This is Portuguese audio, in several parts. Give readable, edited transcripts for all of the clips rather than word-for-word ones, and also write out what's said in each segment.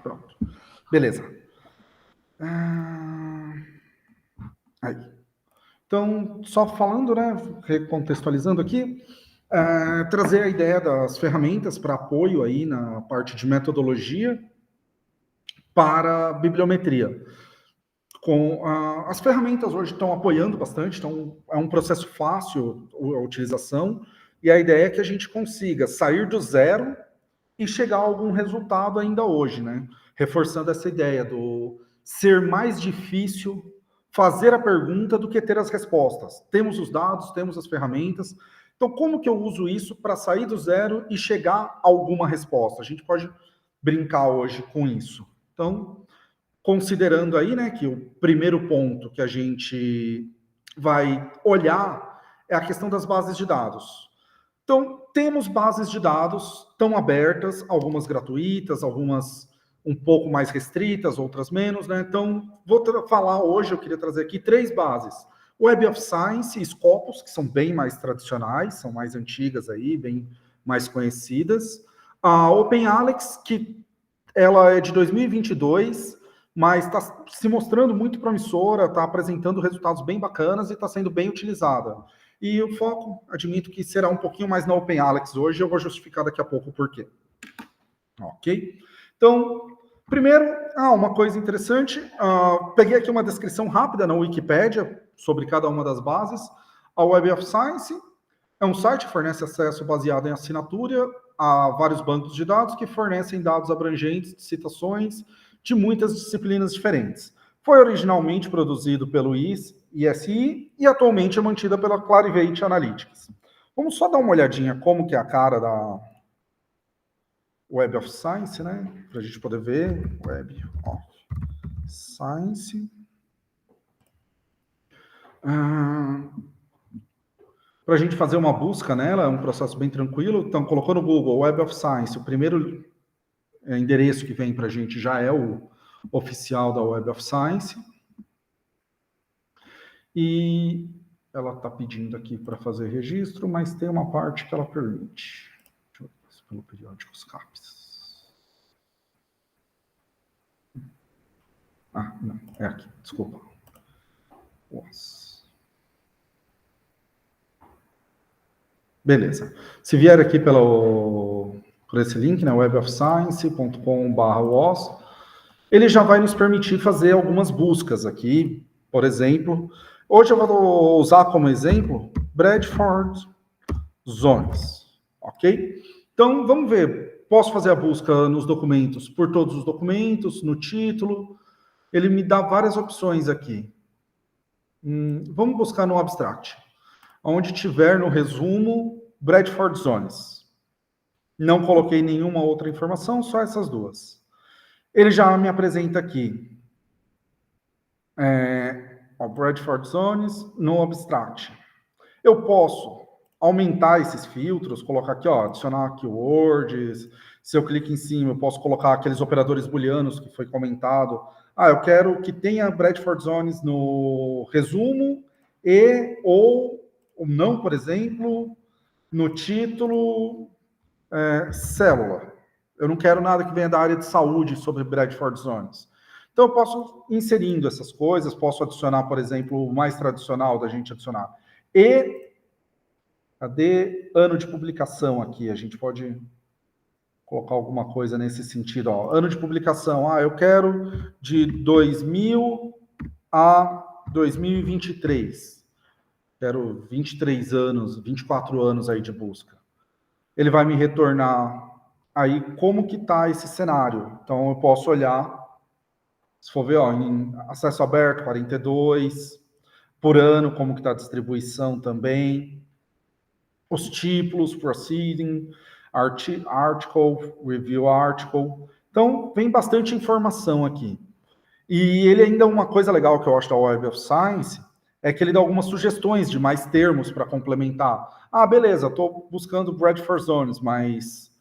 pronto. Beleza. Aí. Então, só falando, né, recontextualizando aqui, trazer a ideia das ferramentas para apoio aí na parte de metodologia para bibliometria. As ferramentas hoje estão apoiando bastante, então é um processo fácil a utilização, e a ideia é que a gente consiga sair do zero e chegar a algum resultado ainda hoje, né? Reforçando essa ideia do ser mais difícil fazer a pergunta do que ter as respostas. Temos os dados, temos as ferramentas, então como que eu uso isso para sair do zero e chegar a alguma resposta? A gente pode brincar hoje com isso. Então, considerando aí, né, que o primeiro ponto que a gente vai olhar é a questão das bases de dados. Então, temos bases de dados tão abertas, algumas gratuitas, algumas um pouco mais restritas, outras menos, né? Então, vou falar hoje, eu queria trazer aqui 3 bases. Web of Science e Scopus, que são bem mais tradicionais, são mais antigas aí, bem mais conhecidas. A OpenAlex, que ela é de 2022, mas está se mostrando muito promissora, está apresentando resultados bem bacanas e está sendo bem utilizada. E o foco, admito que será um pouquinho mais na OpenAlex hoje, eu vou justificar daqui a pouco o porquê. Ok? Então, primeiro, uma coisa interessante, peguei aqui uma descrição rápida na Wikipédia sobre cada uma das bases. A Web of Science é um site que fornece acesso baseado em assinatura a vários bancos de dados que fornecem dados abrangentes de citações de muitas disciplinas diferentes. Foi originalmente produzido pelo ISI e atualmente é mantida pela Clarivate Analytics. Vamos só dar uma olhadinha como que é a cara da Web of Science, né? Para a gente poder ver. Web of Science. Para a gente fazer uma busca nela, é um processo bem tranquilo. Então, colocou no Google Web of Science, o primeiro endereço que vem para a gente já é o oficial da Web of Science. E ela está pedindo aqui para fazer registro, mas tem uma parte que ela permite. Deixa eu ver se pelo periódico os CAPs. Não, é aqui, desculpa. Nossa. Beleza. Se vier aqui por esse link, né, webofscience.com/was, ele já vai nos permitir fazer algumas buscas aqui. Por exemplo, hoje eu vou usar como exemplo Bradford Zones, ok? Então, vamos ver. Posso fazer a busca nos documentos, por todos os documentos, no título. Ele me dá várias opções aqui. Vamos buscar no Abstract. Onde tiver no resumo, Bradford Zones. Não coloquei nenhuma outra informação, só essas duas. Ele já me apresenta aqui Bradford Zones no Abstract. Eu posso aumentar esses filtros, colocar aqui, adicionar keywords. Se eu clico em cima, eu posso colocar aqueles operadores booleanos que foi comentado. Eu quero que tenha Bradford Zones no resumo ou não, por exemplo, no título célula. Eu não quero nada que venha da área de saúde sobre Bradford Zones. Então, eu posso ir inserindo essas coisas, posso adicionar, por exemplo, o mais tradicional da gente adicionar. Cadê ano de publicação aqui? A gente pode colocar alguma coisa nesse sentido. Ano de publicação. Eu quero de 2000 a 2023. Quero 23 anos, 24 anos aí de busca. Ele vai me retornar aí como que está esse cenário. Então, eu posso olhar, se for ver, em acesso aberto, 42, por ano, como que está a distribuição também, os títulos, proceeding, article, review article. Então, vem bastante informação aqui. E ele ainda, uma coisa legal que eu acho da Web of Science, é que ele dá algumas sugestões de mais termos para complementar. Beleza, estou buscando Bradford Zones, mas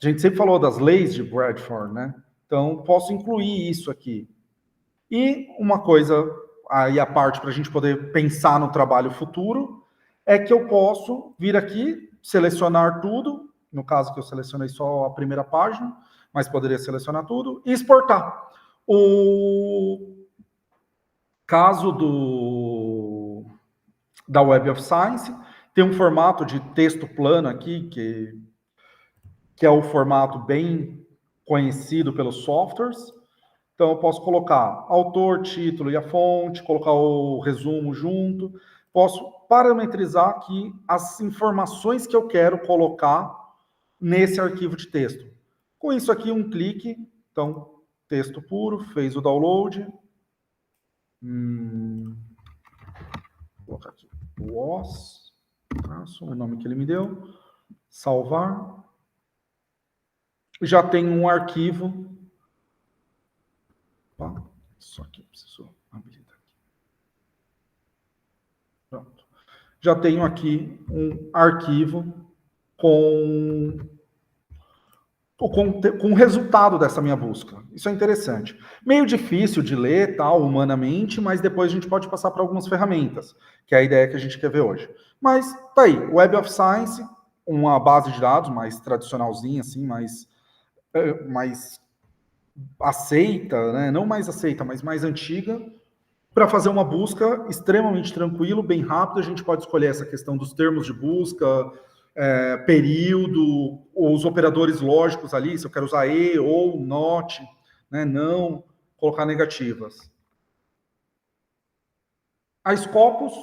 a gente sempre falou das leis de Bradford, né? Então, posso incluir isso aqui. E uma coisa, aí a parte para a gente poder pensar no trabalho futuro, é que eu posso vir aqui, selecionar tudo, no caso que eu selecionei só a primeira página, mas poderia selecionar tudo e exportar. O caso da Web of Science tem um formato de texto plano aqui, que é o formato bem conhecido pelos softwares. Então, eu posso colocar autor, título e a fonte, colocar o resumo junto. Posso parametrizar aqui as informações que eu quero colocar nesse arquivo de texto. Com isso aqui, um clique. Então, texto puro, fez o download. Vou colocar aqui. Was, o nome que ele me deu. Salvar. Já tem um arquivo. Só que eu preciso habilitar aqui. Pronto. Já tenho aqui um arquivo com o resultado dessa minha busca. Isso é interessante. Meio difícil de ler, tal, humanamente, mas depois a gente pode passar para algumas ferramentas, que é a ideia que a gente quer ver hoje. Mas tá aí, Web of Science, uma base de dados mais tradicionalzinha, assim, mais aceita, né? Não mais aceita, mas mais antiga, para fazer uma busca extremamente tranquilo, bem rápido. A gente pode escolher essa questão dos termos de busca, período, os operadores lógicos ali, se eu quero usar e ou not, né? Não, colocar negativas. A Scopus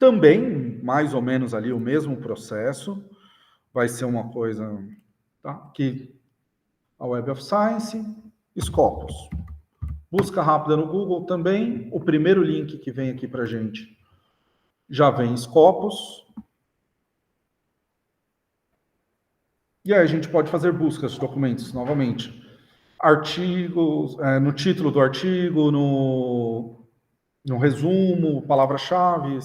também, mais ou menos ali, o mesmo processo. Vai ser uma coisa, tá? Aqui, a Web of Science, Scopus. Busca rápida no Google também. O primeiro link que vem aqui para a gente já vem Scopus. E aí a gente pode fazer buscas de documentos novamente. Artigos, no título do artigo, no resumo, palavras-chave.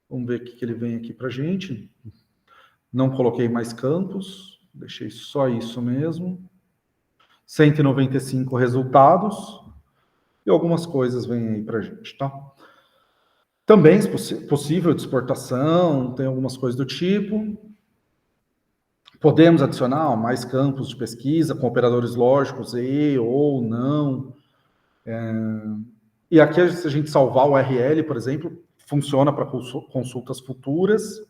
Vamos ver o que ele vem aqui para a gente. Não coloquei mais campos, deixei só isso mesmo. 195 resultados. E algumas coisas vêm aí para a gente, tá? Também possível de exportação, tem algumas coisas do tipo. Podemos adicionar mais campos de pesquisa com operadores lógicos e ou não. E aqui, se a gente salvar o URL, por exemplo, funciona para consultas futuras.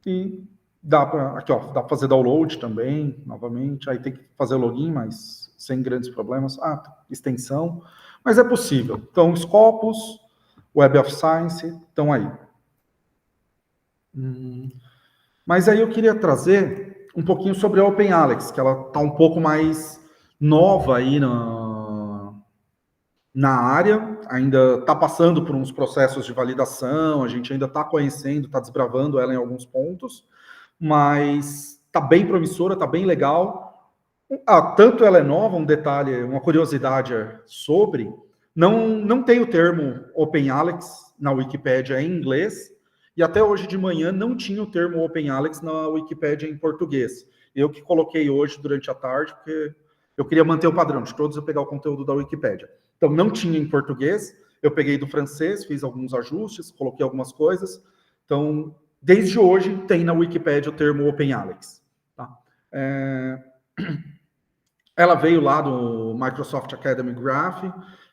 E dá para fazer download também, novamente. Aí tem que fazer login, mas sem grandes problemas. Extensão. Mas é possível. Então, Scopus, Web of Science, estão aí. Mas aí eu queria trazer um pouquinho sobre a OpenAlex, que ela está um pouco mais nova aí na área, ainda está passando por uns processos de validação, a gente ainda está conhecendo, está desbravando ela em alguns pontos, mas está bem promissora, está bem legal. Tanto ela é nova, um detalhe, uma curiosidade sobre, não tem o termo OpenAlex na Wikipédia em inglês, e até hoje de manhã não tinha o termo OpenAlex na Wikipédia em português. Eu que coloquei hoje durante a tarde, porque eu queria manter o padrão de todos eu pegar o conteúdo da Wikipédia. Então, não tinha em português, eu peguei do francês, fiz alguns ajustes, coloquei algumas coisas. Então, desde hoje tem na Wikipédia o termo OpenAlex. Tá? Ela veio lá do Microsoft Academy Graph,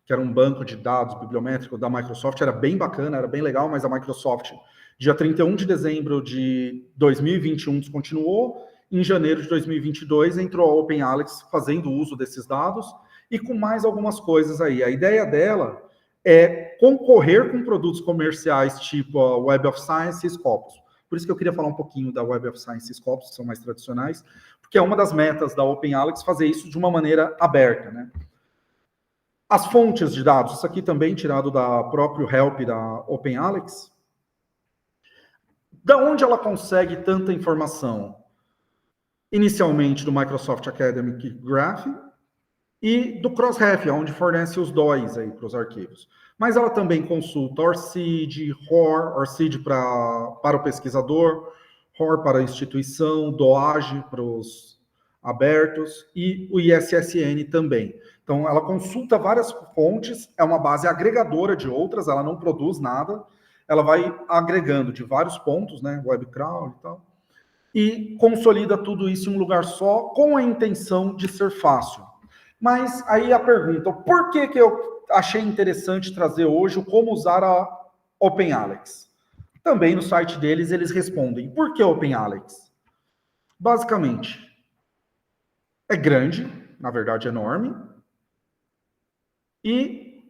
que era um banco de dados bibliométrico da Microsoft, era bem bacana, era bem legal, mas a Microsoft, dia 31 de dezembro de 2021, descontinuou. Em janeiro de 2022, entrou a OpenAlex fazendo uso desses dados e com mais algumas coisas aí. A ideia dela é concorrer com produtos comerciais tipo a Web of Science e Scopus. Por isso que eu queria falar um pouquinho da Web of Science e Scopus, que são mais tradicionais, porque é uma das metas da OpenAlex fazer isso de uma maneira aberta, né? As fontes de dados, isso aqui também tirado da próprio help da OpenAlex. Da onde ela consegue tanta informação? Inicialmente do Microsoft Academic Graph e do Crossref, onde fornece os DOIs aí para os arquivos. Mas ela também consulta ORCID, ROR, ORCID para o pesquisador, ROR para a instituição, DOAJ para os abertos e o ISSN também. Então, ela consulta várias fontes, é uma base agregadora de outras, ela não produz nada, ela vai agregando de vários pontos, né, web crawl e tal, e consolida tudo isso em um lugar só, com a intenção de ser fácil. Mas aí a pergunta, por que eu achei interessante trazer hoje o como usar a OpenAlex? Também no site deles eles respondem, por que OpenAlex? Basicamente, é grande, na verdade enorme, e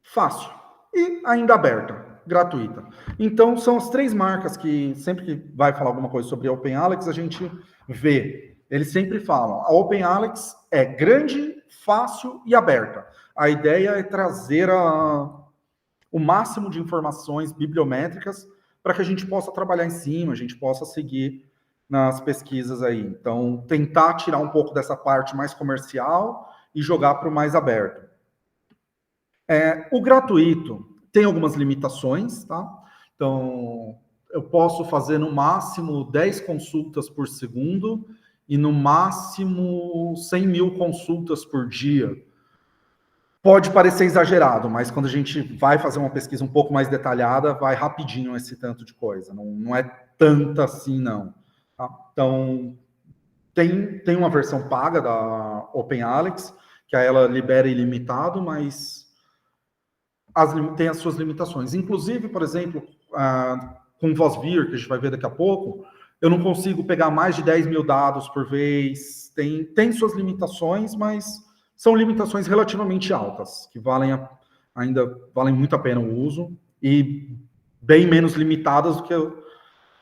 fácil, e ainda aberta, gratuita. Então, são as 3 marcas que, sempre que vai falar alguma coisa sobre a OpenAlex, a gente vê. Eles sempre falam, a OpenAlex é grande, fácil e aberta. A ideia é trazer o máximo de informações bibliométricas para que a gente possa trabalhar em cima, a gente possa seguir nas pesquisas aí. Então, tentar tirar um pouco dessa parte mais comercial e jogar para o mais aberto. O gratuito tem algumas limitações, tá? Então, eu posso fazer no máximo 10 consultas por segundo e no máximo 100 mil consultas por dia. Pode parecer exagerado, mas quando a gente vai fazer uma pesquisa um pouco mais detalhada, vai rapidinho esse tanto de coisa. Não é tanta assim, não. Tá? Então, tem uma versão paga da OpenAlex, que aí ela libera ilimitado, mas tem as suas limitações. Inclusive, por exemplo, com VozVir, que a gente vai ver daqui a pouco, eu não consigo pegar mais de 10 mil dados por vez. Tem suas limitações, mas são limitações relativamente altas, que ainda valem muito a pena o uso, e bem menos limitadas do que o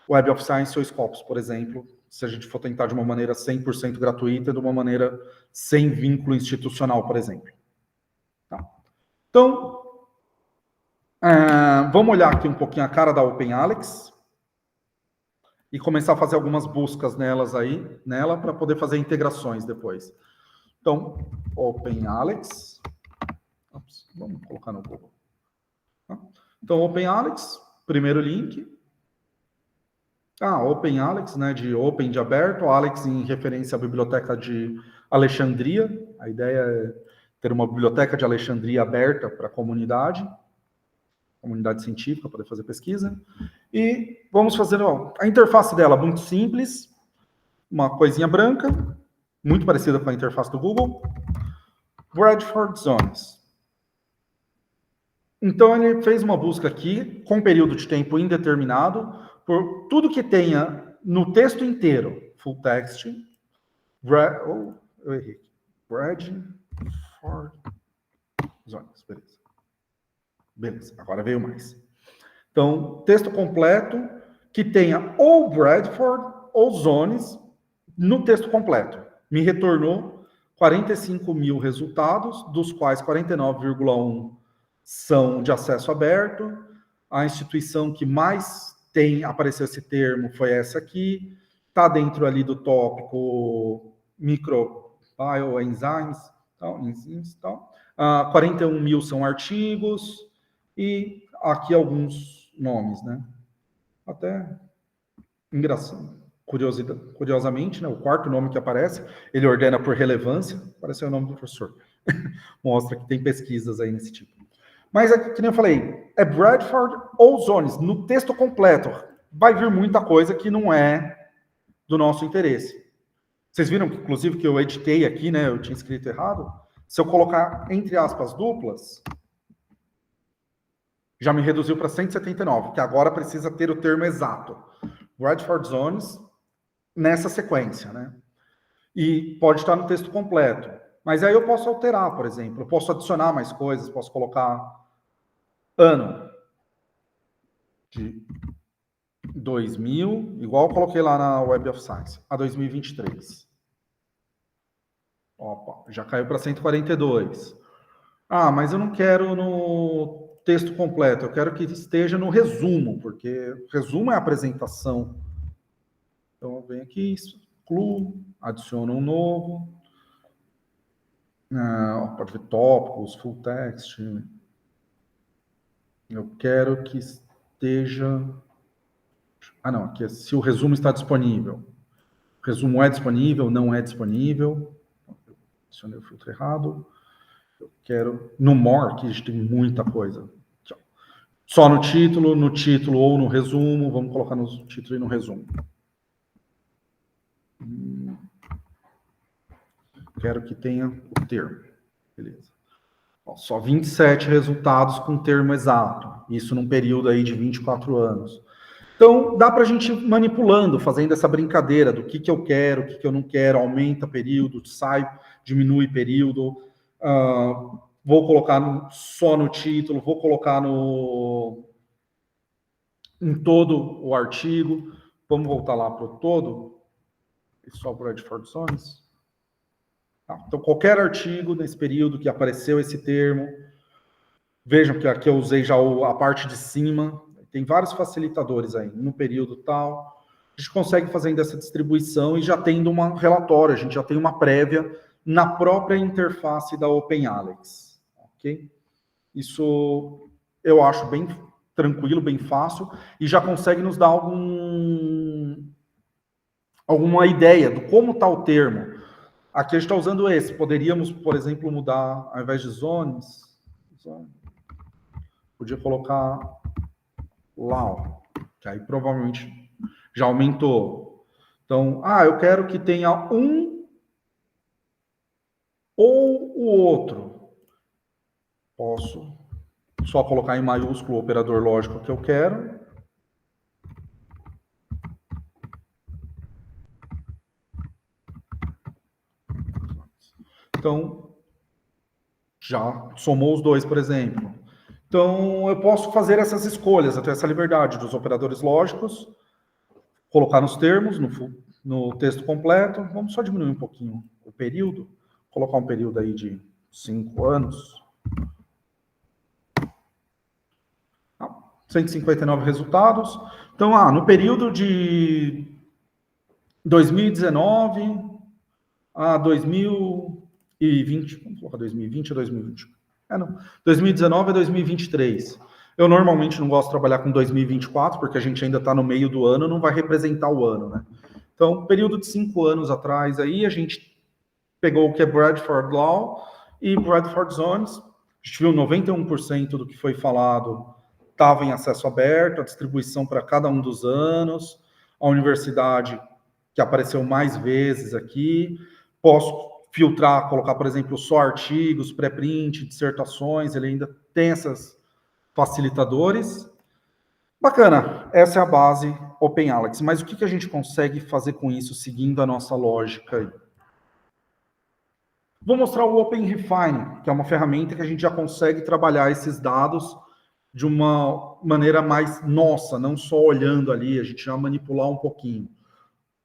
Web of Science ou Scopus, por exemplo, se a gente for tentar de uma maneira 100% gratuita, de uma maneira sem vínculo institucional, por exemplo. Tá. Então, vamos olhar aqui um pouquinho a cara da OpenAlex e começar a fazer algumas buscas nela para poder fazer integrações depois. Então, OpenAlex. Vamos colocar no Google. Então, OpenAlex, primeiro link. OpenAlex, né, de Open de aberto, Alex em referência à biblioteca de Alexandria. A ideia é ter uma biblioteca de Alexandria aberta para a comunidade científica, poder fazer pesquisa. E vamos fazer a interface dela, muito simples, uma coisinha branca, muito parecida com a interface do Google. Bradford Zones. Então, ele fez uma busca aqui, com período de tempo indeterminado, por tudo que tenha no texto inteiro, full text, eu errei. Bradford Zones, beleza, agora veio mais. Então, texto completo que tenha ou Bradford ou Zones no texto completo. Me retornou 45 mil resultados, dos quais 49,1 são de acesso aberto. A instituição que mais apareceu esse termo foi essa aqui. Está dentro ali do tópico microbioenzymes, enzimas, 41 mil são artigos e aqui alguns nomes, né? Até engraçado. Curiosamente, né, o quarto nome que aparece, ele ordena por relevância, apareceu o nome do professor. Mostra que tem pesquisas aí nesse tipo. Mas, que nem eu falei, é Bradford ou Zones, no texto completo. Vai vir muita coisa que não é do nosso interesse. Vocês viram, inclusive, que eu editei aqui, né, eu tinha escrito errado. Se eu colocar entre aspas duplas, já me reduziu para 179, que agora precisa ter o termo exato. Bradford Zones, nessa sequência, né? E pode estar no texto completo. Mas aí eu posso alterar, por exemplo. Eu posso adicionar mais coisas, posso colocar ano de 2000, igual eu coloquei lá na Web of Science, a 2023. Opa, já caiu para 142. Mas eu não quero no texto completo, eu quero que esteja no resumo, porque o resumo é a apresentação. Então, eu venho aqui, excluo, adiciono um novo. Pode ver tópicos, full text. Eu quero que esteja... não, aqui é se o resumo está disponível. O resumo é disponível, não é disponível. Adicionei o filtro errado. Eu quero... No more, aqui a gente tem muita coisa. Só no título ou no resumo. Vamos colocar no título e no resumo. Quero que tenha o termo. Beleza. Ó, só 27 resultados com termo exato. Isso num período aí de 24 anos. Então, dá para a gente ir manipulando, fazendo essa brincadeira do que eu quero, o que eu não quero, aumenta período, sai, diminui período, vou colocar só no título, vou colocar em todo o artigo. Vamos voltar lá para o todo, e só para Bradford Zones. Então, qualquer artigo nesse período que apareceu esse termo, vejam que aqui eu usei já a parte de cima, tem vários facilitadores aí, no período tal, a gente consegue fazendo essa distribuição e já tendo um relatório, a gente já tem uma prévia na própria interface da OpenAlex, ok? Isso eu acho bem tranquilo, bem fácil, e já consegue nos dar alguma ideia do como está o termo. Aqui a gente está usando esse, poderíamos, por exemplo, mudar, ao invés de zones, podia colocar lá, que aí provavelmente já aumentou. Então, eu quero que tenha um ou o outro. Posso só colocar em maiúsculo o operador lógico que eu quero. Então, já somou os dois, por exemplo. Então, eu posso fazer essas escolhas, eu tenho essa liberdade dos operadores lógicos, colocar nos termos, no texto completo. Vamos só diminuir um pouquinho o período, colocar um período aí de 5 anos. 159 resultados. Então, no período de 2019 a 2020, vamos colocar 2020 a 2020. 2019 a 2023. Eu normalmente não gosto de trabalhar com 2024, porque a gente ainda está no meio do ano, não vai representar o ano, né? Então, período de 5 anos atrás, aí a gente pegou o que é Bradford Law e Bradford Zones. A gente viu 91% do que foi falado estava em acesso aberto, a distribuição para cada um dos anos, a universidade que apareceu mais vezes aqui. Posso filtrar, colocar, por exemplo, só artigos, pré-print, dissertações, ele ainda tem esses facilitadores. Bacana, essa é a base OpenAlex. Mas o que a gente consegue fazer com isso, seguindo a nossa lógica aí? Vou mostrar o OpenRefine, que é uma ferramenta que a gente já consegue trabalhar esses dados de uma maneira mais nossa, não só olhando ali, a gente já manipular um pouquinho.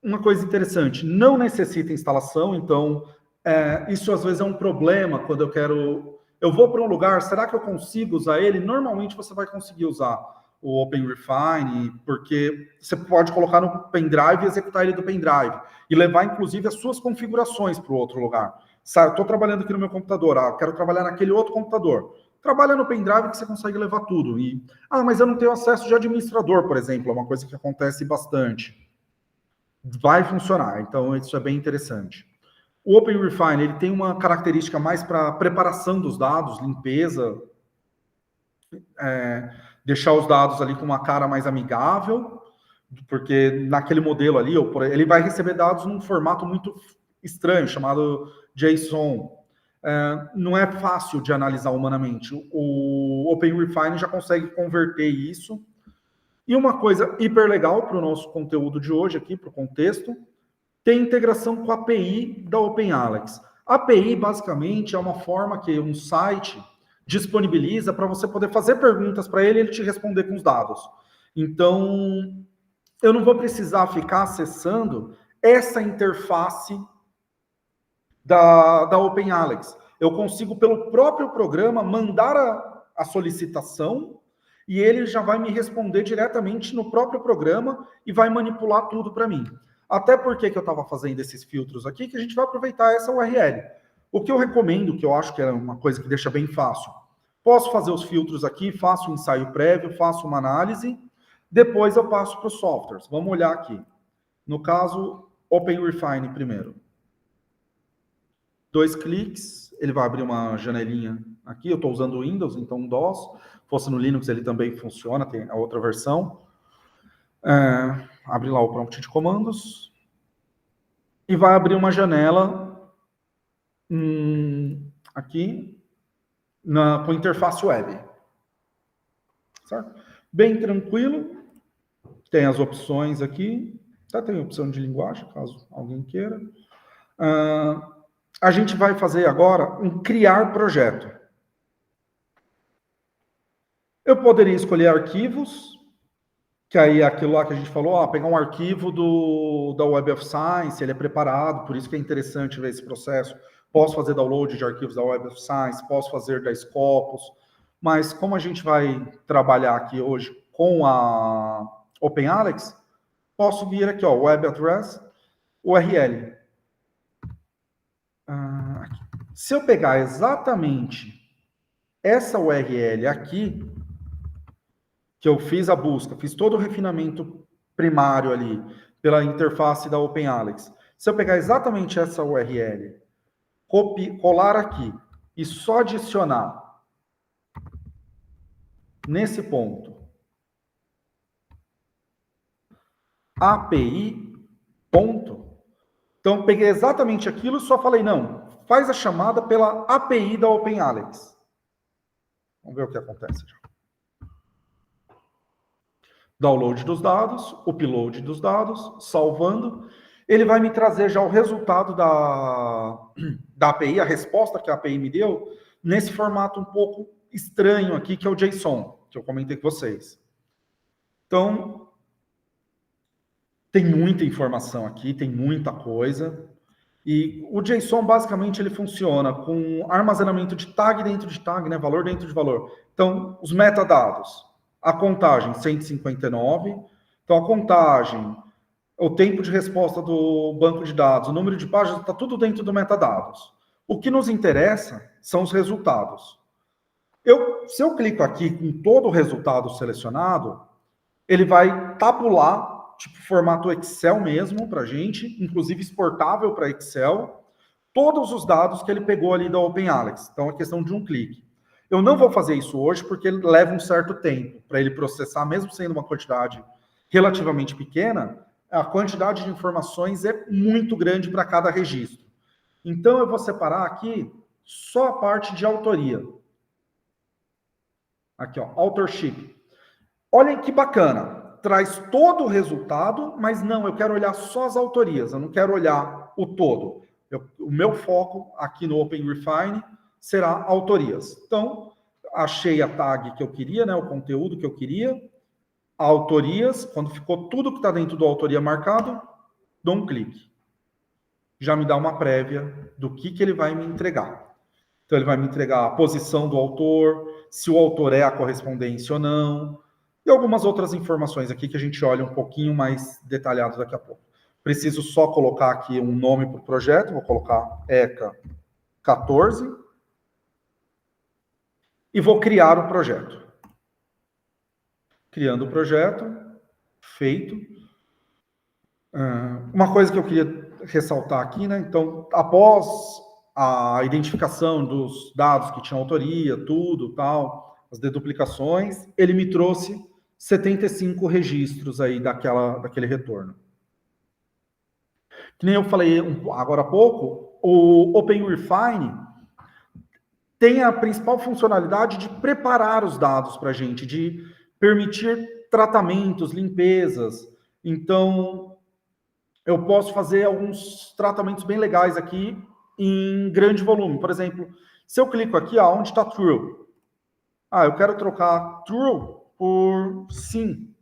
Uma coisa interessante, não necessita instalação, então isso às vezes é um problema quando eu vou para um lugar, será que eu consigo usar ele? Normalmente você vai conseguir usar o OpenRefine, porque você pode colocar no pendrive e executar ele do pendrive, e levar inclusive as suas configurações para o outro lugar. Eu estou trabalhando aqui no meu computador, quero trabalhar naquele outro computador. Trabalha no pendrive que você consegue levar tudo. Mas eu não tenho acesso de administrador, por exemplo, é uma coisa que acontece bastante. Vai funcionar, então isso é bem interessante. O OpenRefine, ele tem uma característica mais para preparação dos dados, limpeza, deixar os dados ali com uma cara mais amigável, porque naquele modelo ali, ele vai receber dados num formato muito estranho, chamado JSON. Não é fácil de analisar humanamente. O OpenRefine já consegue converter isso. E uma coisa hiper legal para o nosso conteúdo de hoje aqui, para o contexto, tem integração com a API da OpenAlex. A API, basicamente, é uma forma que um site disponibiliza para você poder fazer perguntas para ele e ele te responder com os dados. Então, eu não vou precisar ficar acessando essa interface da OpenAlex. Eu consigo, pelo próprio programa, mandar a solicitação e ele já vai me responder diretamente no próprio programa e vai manipular tudo para mim. Até porque que eu estava fazendo esses filtros aqui, que a gente vai aproveitar essa URL. O que eu recomendo, que eu acho que é uma coisa que deixa bem fácil, posso fazer os filtros aqui, faço um ensaio prévio, faço uma análise, depois eu passo para os softwares. Vamos olhar aqui. No caso, OpenRefine primeiro. 2 cliques, ele vai abrir uma janelinha aqui. Eu estou usando o Windows, então DOS. Se fosse no Linux, ele também funciona, tem a outra versão. Abre lá o prompt de comandos. e vai abrir uma janela aqui com interface web. Certo? Bem tranquilo. Tem as opções aqui. Tem opção de linguagem, caso alguém queira. A gente vai fazer agora um criar projeto. Eu poderia escolher arquivos, que aí é aquilo lá que a gente falou, pegar um arquivo da Web of Science, ele é preparado, por isso que é interessante ver esse processo. Posso fazer download de arquivos da Web of Science, posso fazer da Scopus, mas como a gente vai trabalhar aqui hoje com a OpenAlex, posso vir aqui, Web Address, URL. Se eu pegar exatamente essa URL aqui, que eu fiz a busca, fiz todo o refinamento primário ali, pela interface da OpenAlex. Se eu pegar exatamente essa URL, colar aqui e só adicionar nesse ponto API, ponto. Então, peguei exatamente aquilo e só falei, não, faz a chamada pela API da OpenAlex. Vamos ver o que acontece. Download dos dados, upload dos dados, salvando. Ele vai me trazer já o resultado da API, a resposta que a API me deu, nesse formato um pouco estranho aqui, que é o JSON, que eu comentei com vocês. Então, tem muita informação aqui, tem muita coisa. E o JSON, basicamente, ele funciona com armazenamento de tag dentro de tag, né? Valor dentro de valor. Então, os metadados. A contagem, 159. Então, a contagem, o tempo de resposta do banco de dados, o número de páginas, está tudo dentro do metadados. O que nos interessa são os resultados. Se eu clico aqui com todo o resultado selecionado, ele vai tabular, tipo formato Excel mesmo para a gente, inclusive exportável para Excel, todos os dados que ele pegou ali da OpenAlex. Então, é questão de um clique. Eu não vou fazer isso hoje porque ele leva um certo tempo para ele processar, mesmo sendo uma quantidade relativamente pequena, a quantidade de informações é muito grande para cada registro. Então, eu vou separar aqui só a parte de autoria. Aqui, authorship. Olhem que bacana. Traz todo o resultado, mas não, eu quero olhar só as autorias, eu não quero olhar o todo. O meu foco aqui no OpenRefine será autorias. Então, achei a tag que eu queria, né, o conteúdo que eu queria, autorias, quando ficou tudo que está dentro do autoria marcado, dou um clique. Já me dá uma prévia do que ele vai me entregar. Então, ele vai me entregar a posição do autor, se o autor é a correspondência ou não, e algumas outras informações aqui que a gente olha um pouquinho mais detalhado daqui a pouco. Preciso só colocar aqui um nome para o projeto, vou colocar ECA 14, e vou criar o projeto. Criando o projeto, feito. Uma coisa que eu queria ressaltar aqui, né? Então, após a identificação dos dados que tinham autoria, tudo, tal, as deduplicações, ele me trouxe 75 registros aí daquele retorno. Que nem eu falei agora há pouco, o OpenRefine tem a principal funcionalidade de preparar os dados para a gente, de permitir tratamentos, limpezas. Então, eu posso fazer alguns tratamentos bem legais aqui em grande volume. Por exemplo, se eu clico aqui, onde está true? Eu quero trocar true por sim.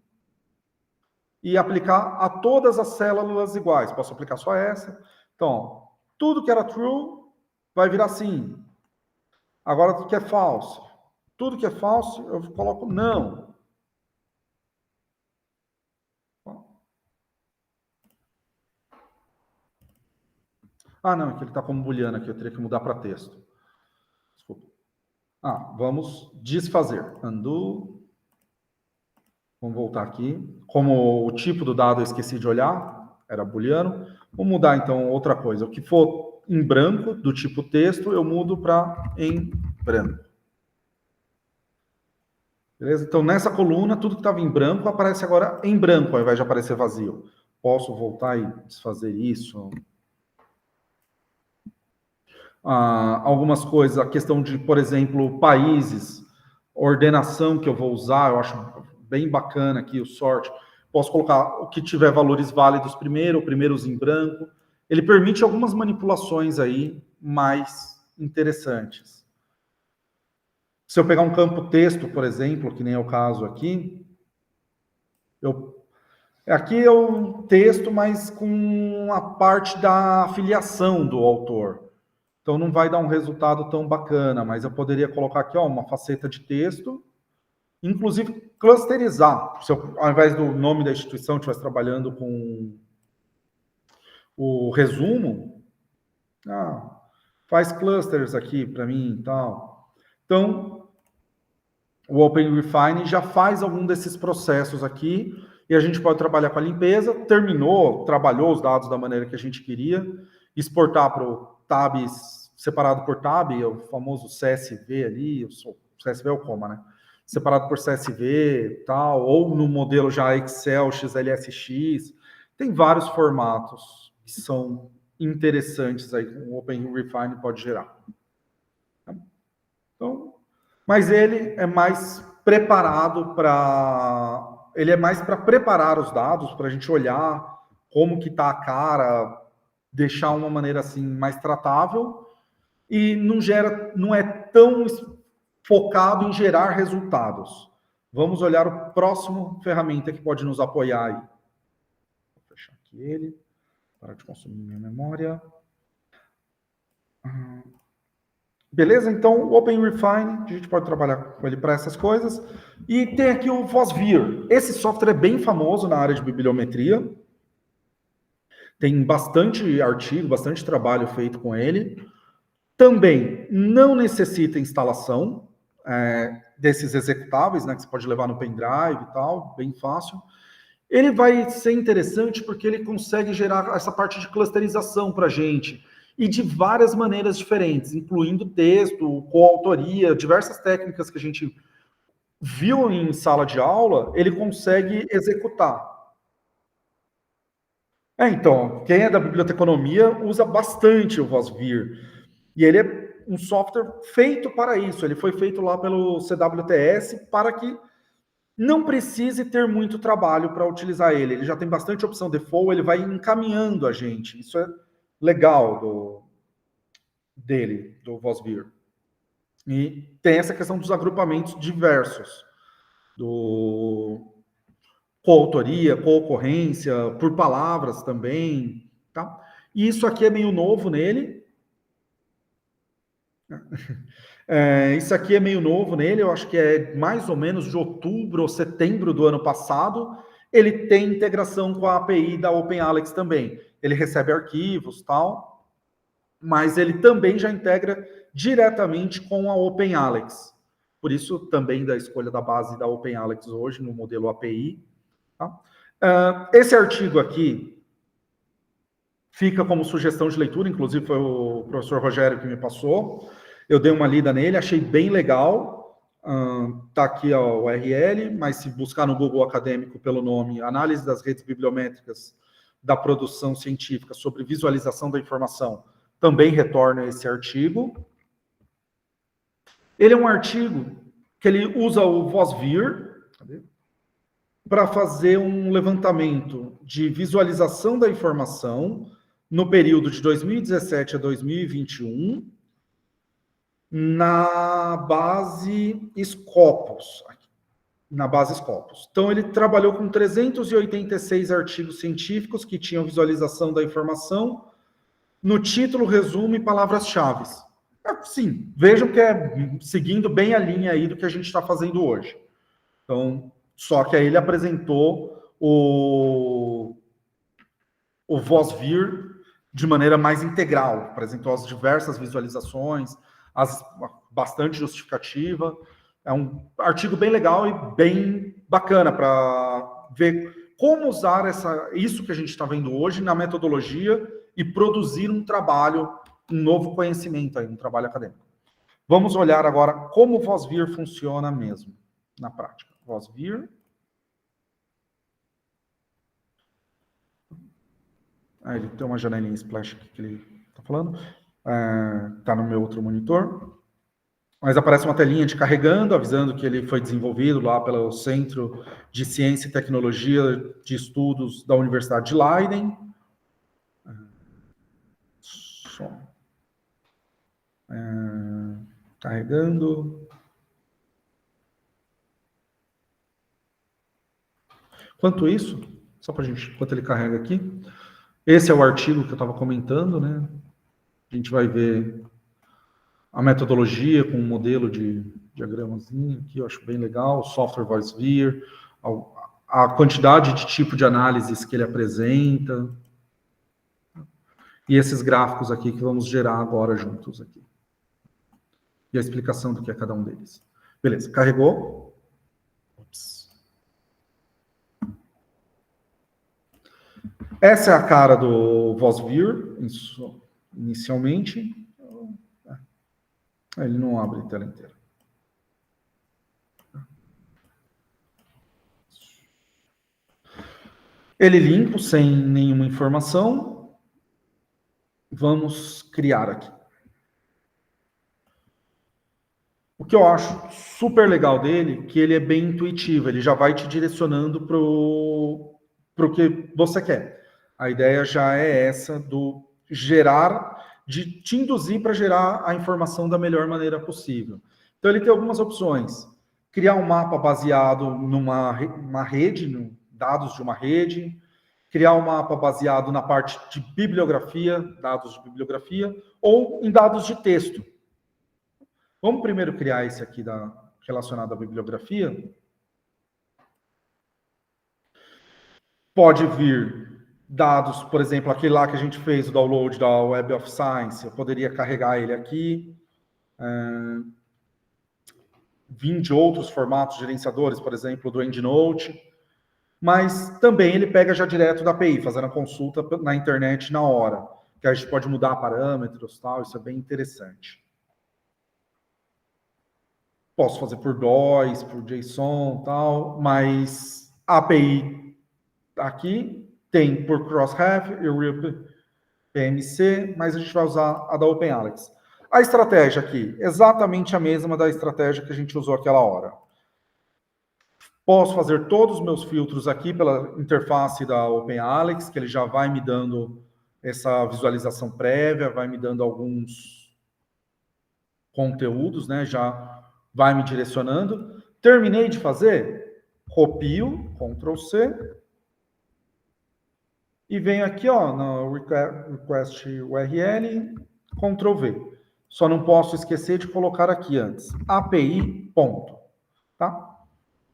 E aplicar a todas as células iguais. Posso aplicar só essa. Então, tudo que era true vai virar sim. Agora, tudo que é falso. Tudo que é falso, eu coloco não. Não, é que ele está como booleano aqui. Eu teria que mudar para texto. Desculpa. Vamos desfazer. Undo. Vamos voltar aqui. Como o tipo do dado eu esqueci de olhar, era booleano. Vou mudar, então, outra coisa. O que for em branco, do tipo texto, eu mudo para em branco. Beleza? Então, nessa coluna, tudo que estava em branco aparece agora em branco, ao invés de aparecer vazio. Posso voltar e desfazer isso? algumas coisas, a questão de, por exemplo, países, ordenação que eu vou usar, eu acho bem bacana aqui o sort. Posso colocar o que tiver valores válidos primeiro, primeiros em branco. Ele permite algumas manipulações aí mais interessantes. Se eu pegar um campo texto, por exemplo, que nem é o caso aqui, aqui é o texto, mas com a parte da afiliação do autor. Então não vai dar um resultado tão bacana, mas eu poderia colocar aqui uma faceta de texto, inclusive clusterizar. Se eu, ao invés do nome da instituição, estivesse trabalhando com o resumo, faz clusters aqui para mim e tal. Então, o OpenRefine já faz algum desses processos aqui e a gente pode trabalhar com a limpeza, trabalhou os dados da maneira que a gente queria, exportar para o tabs, separado por tab, o famoso CSV ali, o CSV é o coma, né? Separado por CSV tal, ou no modelo já Excel, XLSX, tem vários formatos que são interessantes aí que o OpenRefine pode gerar. Então, mas ele é mais preparado para... Ele é mais para preparar os dados, para a gente olhar como que está a cara, deixar uma maneira assim mais tratável e não é tão focado em gerar resultados. Vamos olhar o próximo ferramenta que pode nos apoiar aí. Vou fechar aqui ele, para de consumir minha memória. Beleza? Então, o OpenRefine, a gente pode trabalhar com ele para essas coisas. E tem aqui o Vosvir. Esse software é bem famoso na área de bibliometria. Tem bastante artigo, bastante trabalho feito com ele. Também não necessita instalação desses executáveis, né, que você pode levar no pendrive e tal, bem fácil. Ele vai ser interessante porque ele consegue gerar essa parte de clusterização para a gente, e de várias maneiras diferentes, incluindo texto, coautoria, diversas técnicas que a gente viu em sala de aula, ele consegue executar. Então, quem é da biblioteconomia usa bastante o Vosvir, e ele é um software feito para isso, ele foi feito lá pelo CWTS para que não precise ter muito trabalho para utilizar ele. Ele já tem bastante opção default, ele vai encaminhando a gente. Isso é legal do Vosvir. E tem essa questão dos agrupamentos diversos, do coautoria, concorrência, por palavras também, tá? E isso aqui é meio novo nele. Isso aqui é meio novo nele, eu acho que é mais ou menos de outubro ou setembro do ano passado. Ele tem integração com a API da OpenAlex também. Ele recebe arquivos tal, mas ele também já integra diretamente com a OpenAlex. Por isso também da escolha da base da OpenAlex hoje no modelo API. Tá? Esse artigo aqui fica como sugestão de leitura, inclusive foi o professor Rogério que me passou. Eu dei uma lida nele, achei bem legal. Tá aqui o URL, mas se buscar no Google Acadêmico pelo nome Análise das Redes Bibliométricas da Produção Científica sobre Visualização da Informação, também retorna esse artigo. Ele é um artigo que ele usa o Vosvir para fazer um levantamento de visualização da informação no período de 2017 a 2021, na base Scopus. Na base Scopus. Então, ele trabalhou com 386 artigos científicos que tinham visualização da informação no título, resumo e palavras-chave. Sim, vejam que é seguindo bem a linha aí do que a gente está fazendo hoje. Então, só que aí ele apresentou o Vosvir de maneira mais integral, apresentou as diversas visualizações, bastante justificativa. É um artigo bem legal e bem bacana para ver como usar isso que a gente está vendo hoje na metodologia e produzir um trabalho, um novo conhecimento, aí, um trabalho acadêmico. Vamos olhar agora como o Vosvir funciona mesmo, na prática. Vosvir. Ele tem uma janelinha splash aqui que ele está falando. Está no meu outro monitor. Mas aparece uma telinha de carregando, avisando que ele foi desenvolvido lá pelo Centro de Ciência e Tecnologia de Estudos da Universidade de Leiden. Carregando. Enquanto isso, só para a gente, enquanto ele carrega aqui, esse é o artigo que eu estava comentando, né? A gente vai ver a metodologia com um modelo de diagramazinho aqui, eu acho bem legal, o software VoiceVir, a quantidade de tipo de análises que ele apresenta, e esses gráficos aqui que vamos gerar agora juntos aqui. E a explicação do que é cada um deles. Beleza, carregou. Ops. Essa é a cara do VoiceVir, inicialmente. Ele não abre a tela inteira. Ele limpo, sem nenhuma informação. Vamos criar aqui. O que eu acho super legal dele, que ele é bem intuitivo, ele já vai te direcionando para o que você quer. A ideia já é essa do gerar, de te induzir para gerar a informação da melhor maneira possível. Então ele tem algumas opções. Criar um mapa baseado numa rede, dados de uma rede, criar um mapa baseado na parte de bibliografia, dados de bibliografia, ou em dados de texto. Vamos primeiro criar esse aqui relacionado à bibliografia. Pode vir dados, por exemplo, aquele lá que a gente fez o download da Web of Science, eu poderia carregar ele aqui. Vir de outros formatos gerenciadores, por exemplo, do EndNote. Mas também ele pega já direto da API, fazendo a consulta na internet na hora. Que a gente pode mudar parâmetros, tal, isso é bem interessante. Posso fazer por DOS, por JSON, tal, mas a API aqui tem por Crossref e o PMC, mas a gente vai usar a da OpenAlex. A estratégia aqui, exatamente a mesma da estratégia que a gente usou aquela hora. Posso fazer todos os meus filtros aqui pela interface da OpenAlex, que ele já vai me dando essa visualização prévia, vai me dando alguns conteúdos, né? Já vai me direcionando. Terminei de fazer, copio, Ctrl+C, e venho aqui, ó, no request URL, Ctrl+V. Só não posso esquecer de colocar aqui antes, API, ponto. Tá?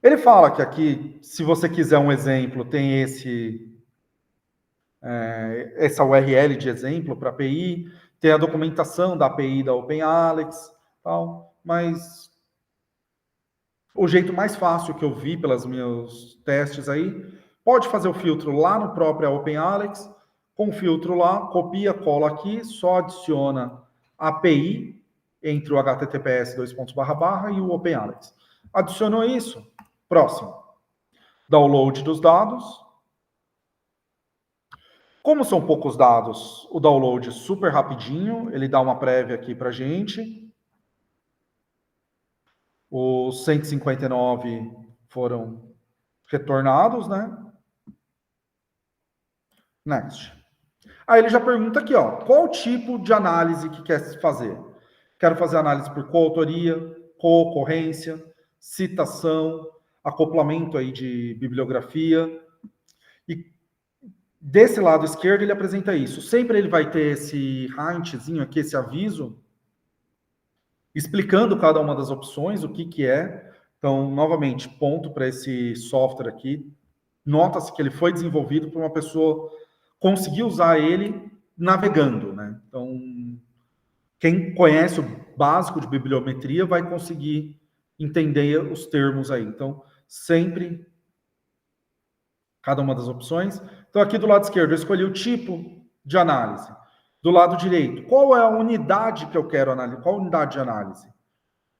Ele fala que aqui, se você quiser um exemplo, tem essa URL de exemplo para API, tem a documentação da API da OpenAlex, tal, mas o jeito mais fácil que eu vi pelos meus testes aí, pode fazer o filtro lá no próprio OpenAlex, com o filtro lá, copia, cola aqui, só adiciona a API entre o HTTPS e o OpenAlex. Adicionou isso, próximo. Download dos dados. Como são poucos dados, o download é super rapidinho, ele dá uma prévia aqui para a gente. Os 159 foram retornados, né? Next. Aí ele já pergunta aqui, ó, qual tipo de análise que quer fazer? Quero fazer análise por coautoria, co-ocorrência, citação, acoplamento aí de bibliografia. E desse lado esquerdo ele apresenta isso. Sempre ele vai ter esse hintzinho aqui, esse aviso, explicando cada uma das opções, o que é. Então, novamente, ponto para esse software aqui. Nota-se que ele foi desenvolvido por uma pessoa conseguir usar ele navegando, né? Então, quem conhece o básico de bibliometria vai conseguir entender os termos aí. Então, sempre cada uma das opções. Então, aqui do lado esquerdo, eu escolhi o tipo de análise. Do lado direito, qual é a unidade que eu quero analisar? Qual a unidade de análise?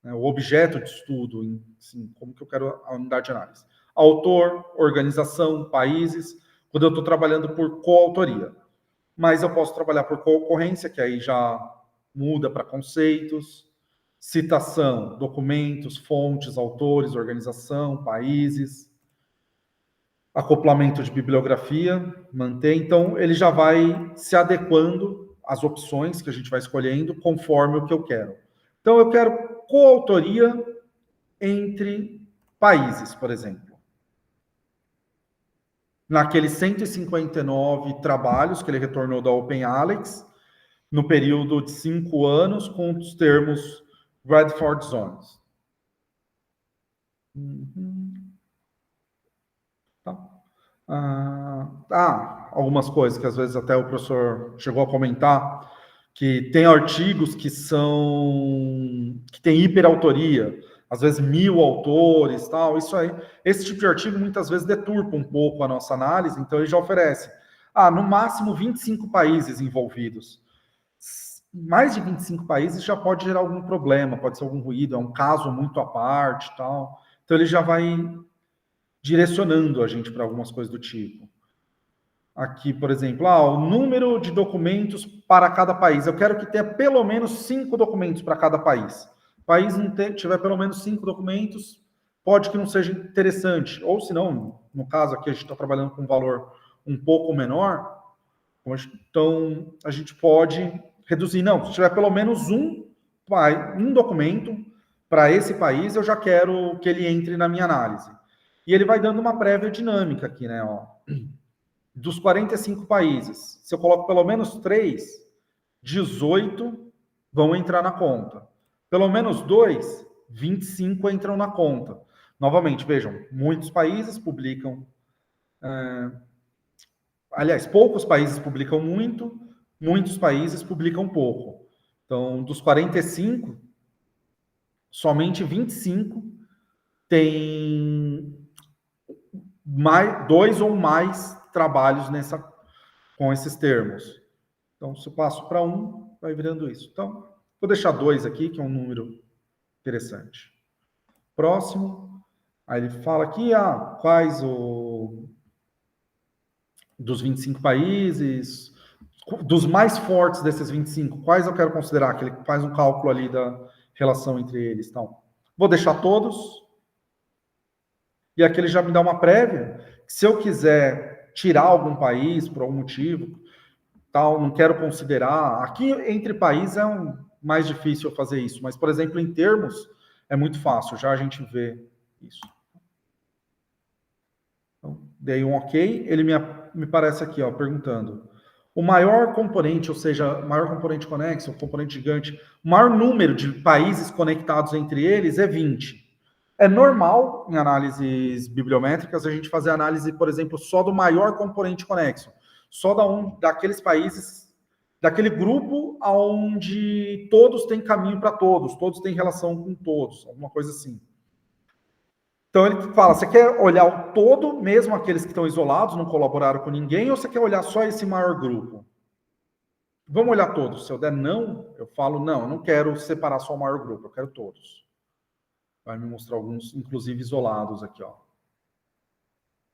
O objeto de estudo, assim, como que eu quero a unidade de análise? Autor, organização, países, quando eu estou trabalhando por coautoria. Mas eu posso trabalhar por concorrência, que aí já muda para conceitos, citação, documentos, fontes, autores, organização, países, acoplamento de bibliografia, mantém. Então, ele já vai se adequando às opções que a gente vai escolhendo conforme o que eu quero. Então, eu quero coautoria entre países, por exemplo. Naqueles 159 trabalhos que ele retornou da OpenAlex, no período de 5 anos, com os termos Redford Zones. Algumas coisas que às vezes até o professor chegou a comentar, que tem artigos que tem hiperautoria, às vezes 1000 autores, tal, isso aí. Esse tipo de artigo muitas vezes deturpa um pouco a nossa análise, então ele já oferece, no máximo 25 países envolvidos. Mais de 25 países já pode gerar algum problema, pode ser algum ruído, é um caso muito à parte, tal. Então ele já vai direcionando a gente para algumas coisas do tipo. Aqui, por exemplo, o número de documentos para cada país. Eu quero que tenha pelo menos 5 documentos para cada país. O país não tiver pelo menos 5 documentos, pode que não seja interessante. Ou se não, no caso aqui a gente está trabalhando com um valor um pouco menor, então a gente pode reduzir. Não, se tiver pelo menos um documento para esse país, eu já quero que ele entre na minha análise. E ele vai dando uma prévia dinâmica aqui, né? Dos 45 países, se eu coloco pelo menos 3, 18 vão entrar na conta. Pelo menos 2, 25 entram na conta. Novamente, vejam, muitos países publicam... aliás, poucos países publicam muito, muitos países publicam pouco. Então, dos 45, somente 25 tem 2 ou mais trabalhos com esses termos. Então, se eu passo para 1, vai virando isso. Então, vou deixar 2 aqui, que é um número interessante. Próximo. Aí ele fala aqui, quais dos 25 países, dos mais fortes desses 25, quais eu quero considerar, que ele faz um cálculo ali da relação entre eles. Então, vou deixar todos. E aqui ele já me dá uma prévia, que se eu quiser tirar algum país por algum motivo, tal, não quero considerar. Aqui, entre países, é mais difícil eu fazer isso, mas, por exemplo, em termos, é muito fácil, já a gente vê isso. Então, dei um ok, ele me parece aqui, perguntando. O maior componente, ou seja, o maior componente conexo, o componente gigante, o maior número de países conectados entre eles é 20. É normal, em análises bibliométricas, a gente fazer análise, por exemplo, só do maior componente conexo. Só daqueles países, daquele grupo onde todos têm caminho para todos têm relação com todos, alguma coisa assim. Então ele fala, você quer olhar o todo, mesmo aqueles que estão isolados, não colaboraram com ninguém, ou você quer olhar só esse maior grupo? Vamos olhar todos. Se eu der não, eu falo, não, eu não quero separar só o maior grupo, eu quero todos. Vai me mostrar alguns, inclusive, isolados aqui,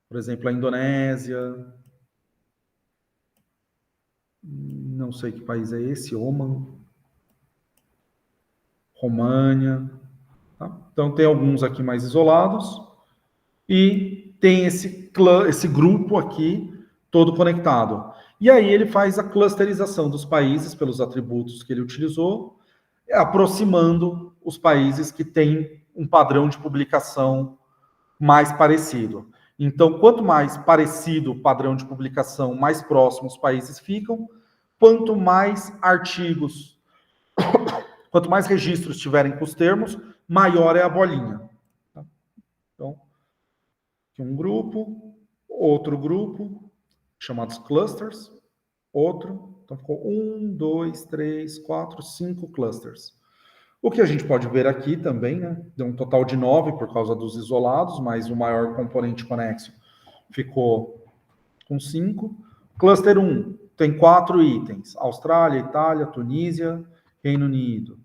Por exemplo, a Indonésia. Não sei que país é esse, Oman. România. Tá? Então, tem alguns aqui mais isolados. E tem esse grupo aqui, todo conectado. E aí ele faz a clusterização dos países pelos atributos que ele utilizou, aproximando os países que têm um padrão de publicação mais parecido. Então, quanto mais parecido o padrão de publicação, mais próximos os países ficam, quanto mais artigos, quanto mais registros tiverem com os termos, maior é a bolinha. Então, aqui um grupo, outro grupo, chamados clusters, outro. Então, ficou 1, 2, 3, 4, 5 clusters. O que a gente pode ver aqui também, né? Deu um total de 9 por causa dos isolados, mas o maior componente conexo ficou com 5. Cluster 1 tem 4 itens: Austrália, Itália, Tunísia, Reino Unido.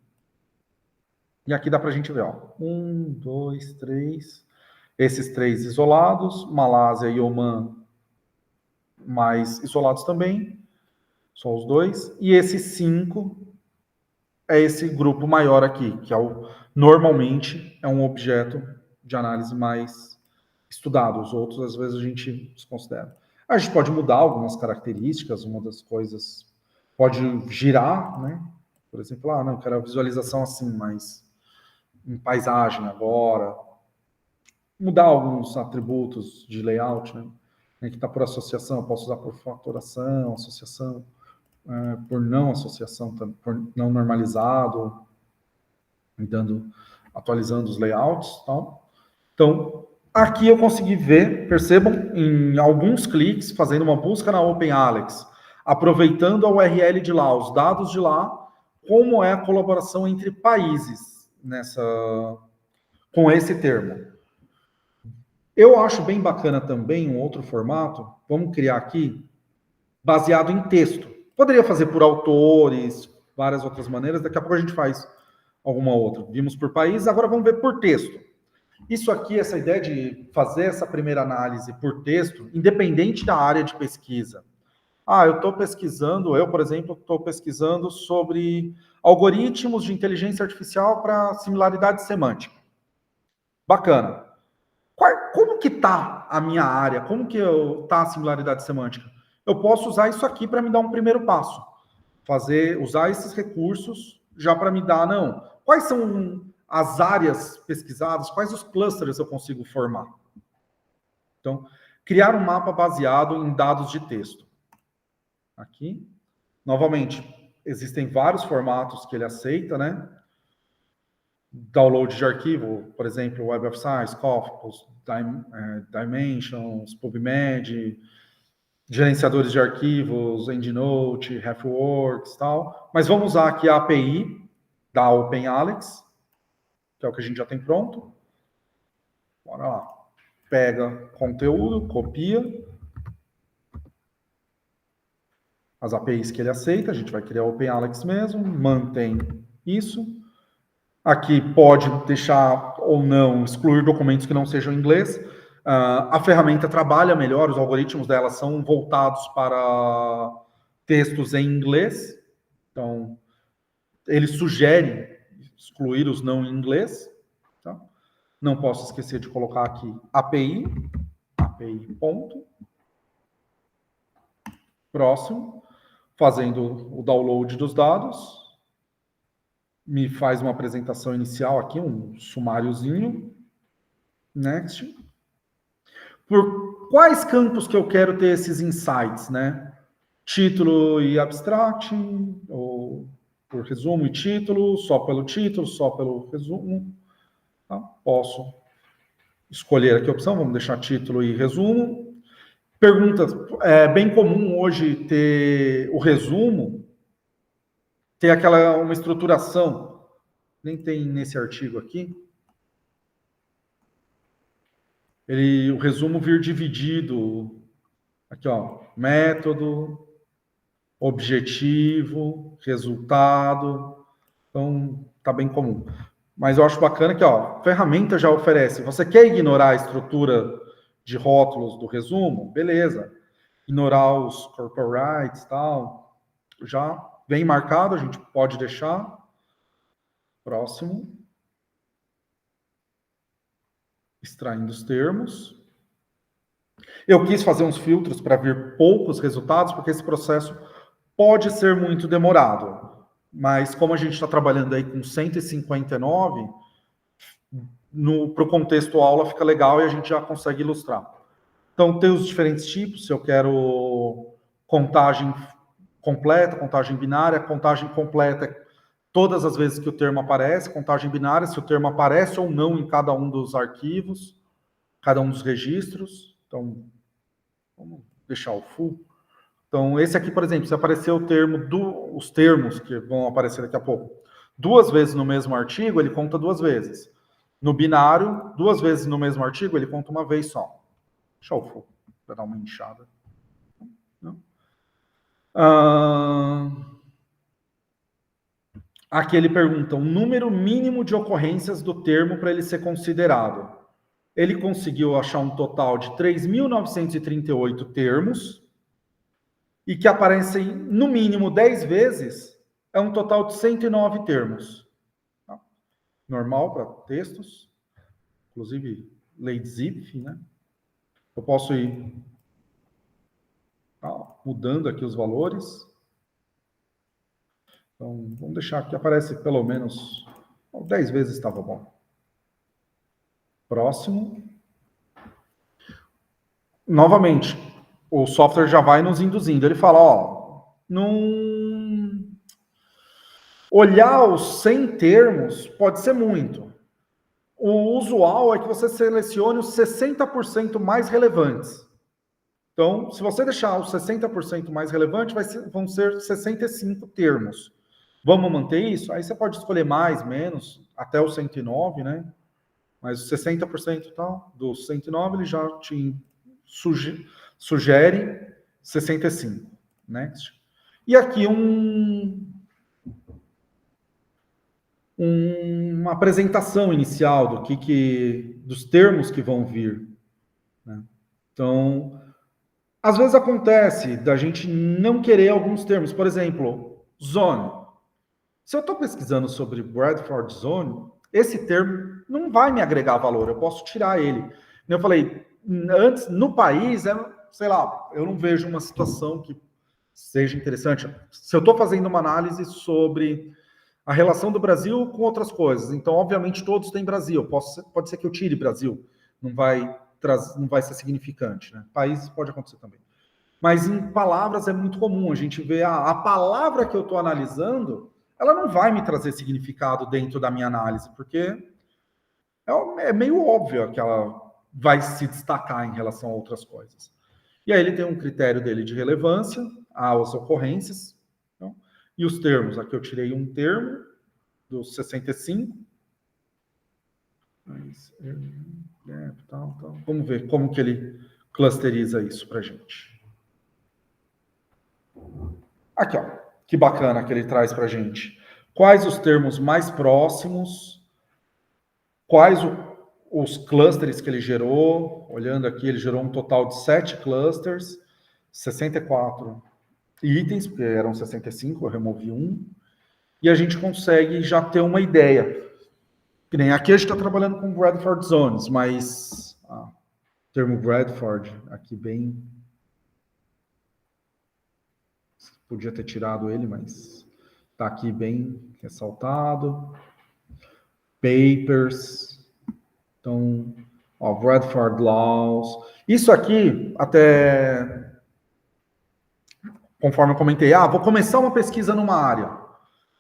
E aqui dá para a gente ver, 1, 2, 3. Esses 3 isolados, Malásia e Omã mais isolados também, só os 2. E esses 5 é esse grupo maior aqui, que normalmente é um objeto de análise mais estudado. Os outros, às vezes, a gente desconsidera. A gente pode mudar algumas características, uma das coisas pode girar, né? Por exemplo, não, quero a visualização assim, mas em paisagem agora. Mudar alguns atributos de layout, né? Que está por associação, eu posso usar por fatoração, associação, por não associação, por não normalizado, atualizando os layouts, tal. Então, aqui eu consegui ver, percebam, em alguns cliques, fazendo uma busca na OpenAlex, aproveitando a URL de lá, os dados de lá, como é a colaboração entre países com esse termo. Eu acho bem bacana também um outro formato, vamos criar aqui, baseado em texto. Poderia fazer por autores, várias outras maneiras, daqui a pouco a gente faz alguma outra. Vimos por país, agora vamos ver por texto. Isso aqui, essa ideia de fazer essa primeira análise por texto, independente da área de pesquisa. Eu estou pesquisando, por exemplo, estou pesquisando sobre algoritmos de inteligência artificial para similaridade semântica. Bacana. Como que está a minha área? Como que está a similaridade semântica? Eu posso usar isso aqui para me dar um primeiro passo. Usar esses recursos já para me dar, quais são as áreas pesquisadas, quais os clusters eu consigo formar. Então, criar um mapa baseado em dados de texto. Aqui, novamente, existem vários formatos que ele aceita, né? Download de arquivo, por exemplo, Web of Science, Scopus, Dimensions, PubMed, gerenciadores de arquivos, EndNote, RefWorks, tal. Mas vamos usar aqui a API da OpenAlex, que é o que a gente já tem pronto. Bora lá. Pega conteúdo, copia. As APIs que ele aceita, a gente vai criar o OpenAlex mesmo, mantém isso. Aqui pode deixar ou não, excluir documentos que não sejam em inglês. A ferramenta trabalha melhor, os algoritmos dela são voltados para textos em inglês. Então, ele sugere excluir os não em inglês. Tá? Não posso esquecer de colocar aqui API ponto. Próximo, fazendo o download dos dados. Me faz uma apresentação inicial aqui, um sumáriozinho. Next. Por quais campos que eu quero ter esses insights, né? Título e abstract, ou por resumo e título, só pelo título, só pelo resumo. Tá? Posso escolher aqui a opção, vamos deixar título e resumo. Perguntas, é bem comum hoje ter o resumo, ter uma estruturação, nem tem nesse artigo aqui, o resumo vir dividido, aqui método, objetivo, resultado, então tá bem comum. Mas eu acho bacana que a ferramenta já oferece, você quer ignorar a estrutura de rótulos do resumo? Beleza. Ignorar os corporates e tal, já vem marcado, a gente pode deixar. Próximo. Extraindo os termos. Eu quis fazer uns filtros para vir poucos resultados, porque esse processo pode ser muito demorado. Mas como a gente está trabalhando aí com 159, para o contexto aula fica legal e a gente já consegue ilustrar. Então, tem os diferentes tipos. Se eu quero contagem completa, contagem binária, contagem completa é todas as vezes que o termo aparece, contagem binária, se o termo aparece ou não em cada um dos arquivos, cada um dos registros. Então, vamos deixar o full. Então, esse aqui, por exemplo, se aparecer os termos que vão aparecer daqui a pouco, 2 vezes no mesmo artigo, ele conta 2 vezes. No binário, 2 vezes no mesmo artigo, ele conta 1 vez só. Deixa eu full, para dar uma inchada. Aqui ele pergunta o número mínimo de ocorrências do termo para ele ser considerado. Ele conseguiu achar um total de 3.938 termos e que aparecem no mínimo 10 vezes é um total de 109 termos. Tá? Normal para textos, inclusive lei zip, né? Eu posso ir mudando aqui os valores. Então, vamos deixar que aparece pelo menos 10 vezes estava bom. Próximo. Novamente, o software já vai nos induzindo. Ele fala, olhar os 100 termos pode ser muito. O usual é que você selecione os 60% mais relevantes. Então, se você deixar os 60% mais relevantes, vão ser 65 termos. Vamos manter isso? Aí você pode escolher mais, menos, até o 109, né? Mas os 60% tal, dos 109, ele já te sugere 65. Next. E aqui uma apresentação inicial dos termos que vão vir. Né? Então, às vezes acontece da gente não querer alguns termos. Por exemplo, zone. Se eu estou pesquisando sobre Bradford Zone, esse termo não vai me agregar valor, eu posso tirar ele. Eu falei, antes, no país, sei lá, eu não vejo uma situação que seja interessante. Se eu estou fazendo uma análise sobre a relação do Brasil com outras coisas, então, obviamente, todos têm Brasil. Pode ser que eu tire Brasil, não vai ser significante. Né? Países pode acontecer também. Mas em palavras é muito comum, a gente vê a palavra que eu estou analisando, ela não vai me trazer significado dentro da minha análise, porque é meio óbvio que ela vai se destacar em relação a outras coisas. E aí ele tem um critério dele de relevância, as ocorrências, então, e os termos. Aqui eu tirei um termo dos 65. Vamos ver como que ele clusteriza isso para a gente. Aqui, ó, que bacana que ele traz para a gente. Quais os termos mais próximos, quais os clusters que ele gerou. Olhando aqui, ele gerou um total de 7 clusters, 64 itens, porque eram 65, eu removi um. E a gente consegue já ter uma ideia. Que nem aqui a gente está trabalhando com Bradford Zones, mas o termo Bradford aqui bem... Podia ter tirado ele, mas está aqui bem ressaltado. Papers. Então, Bradford Laws. Isso aqui, até conforme eu comentei, vou começar uma pesquisa numa área. O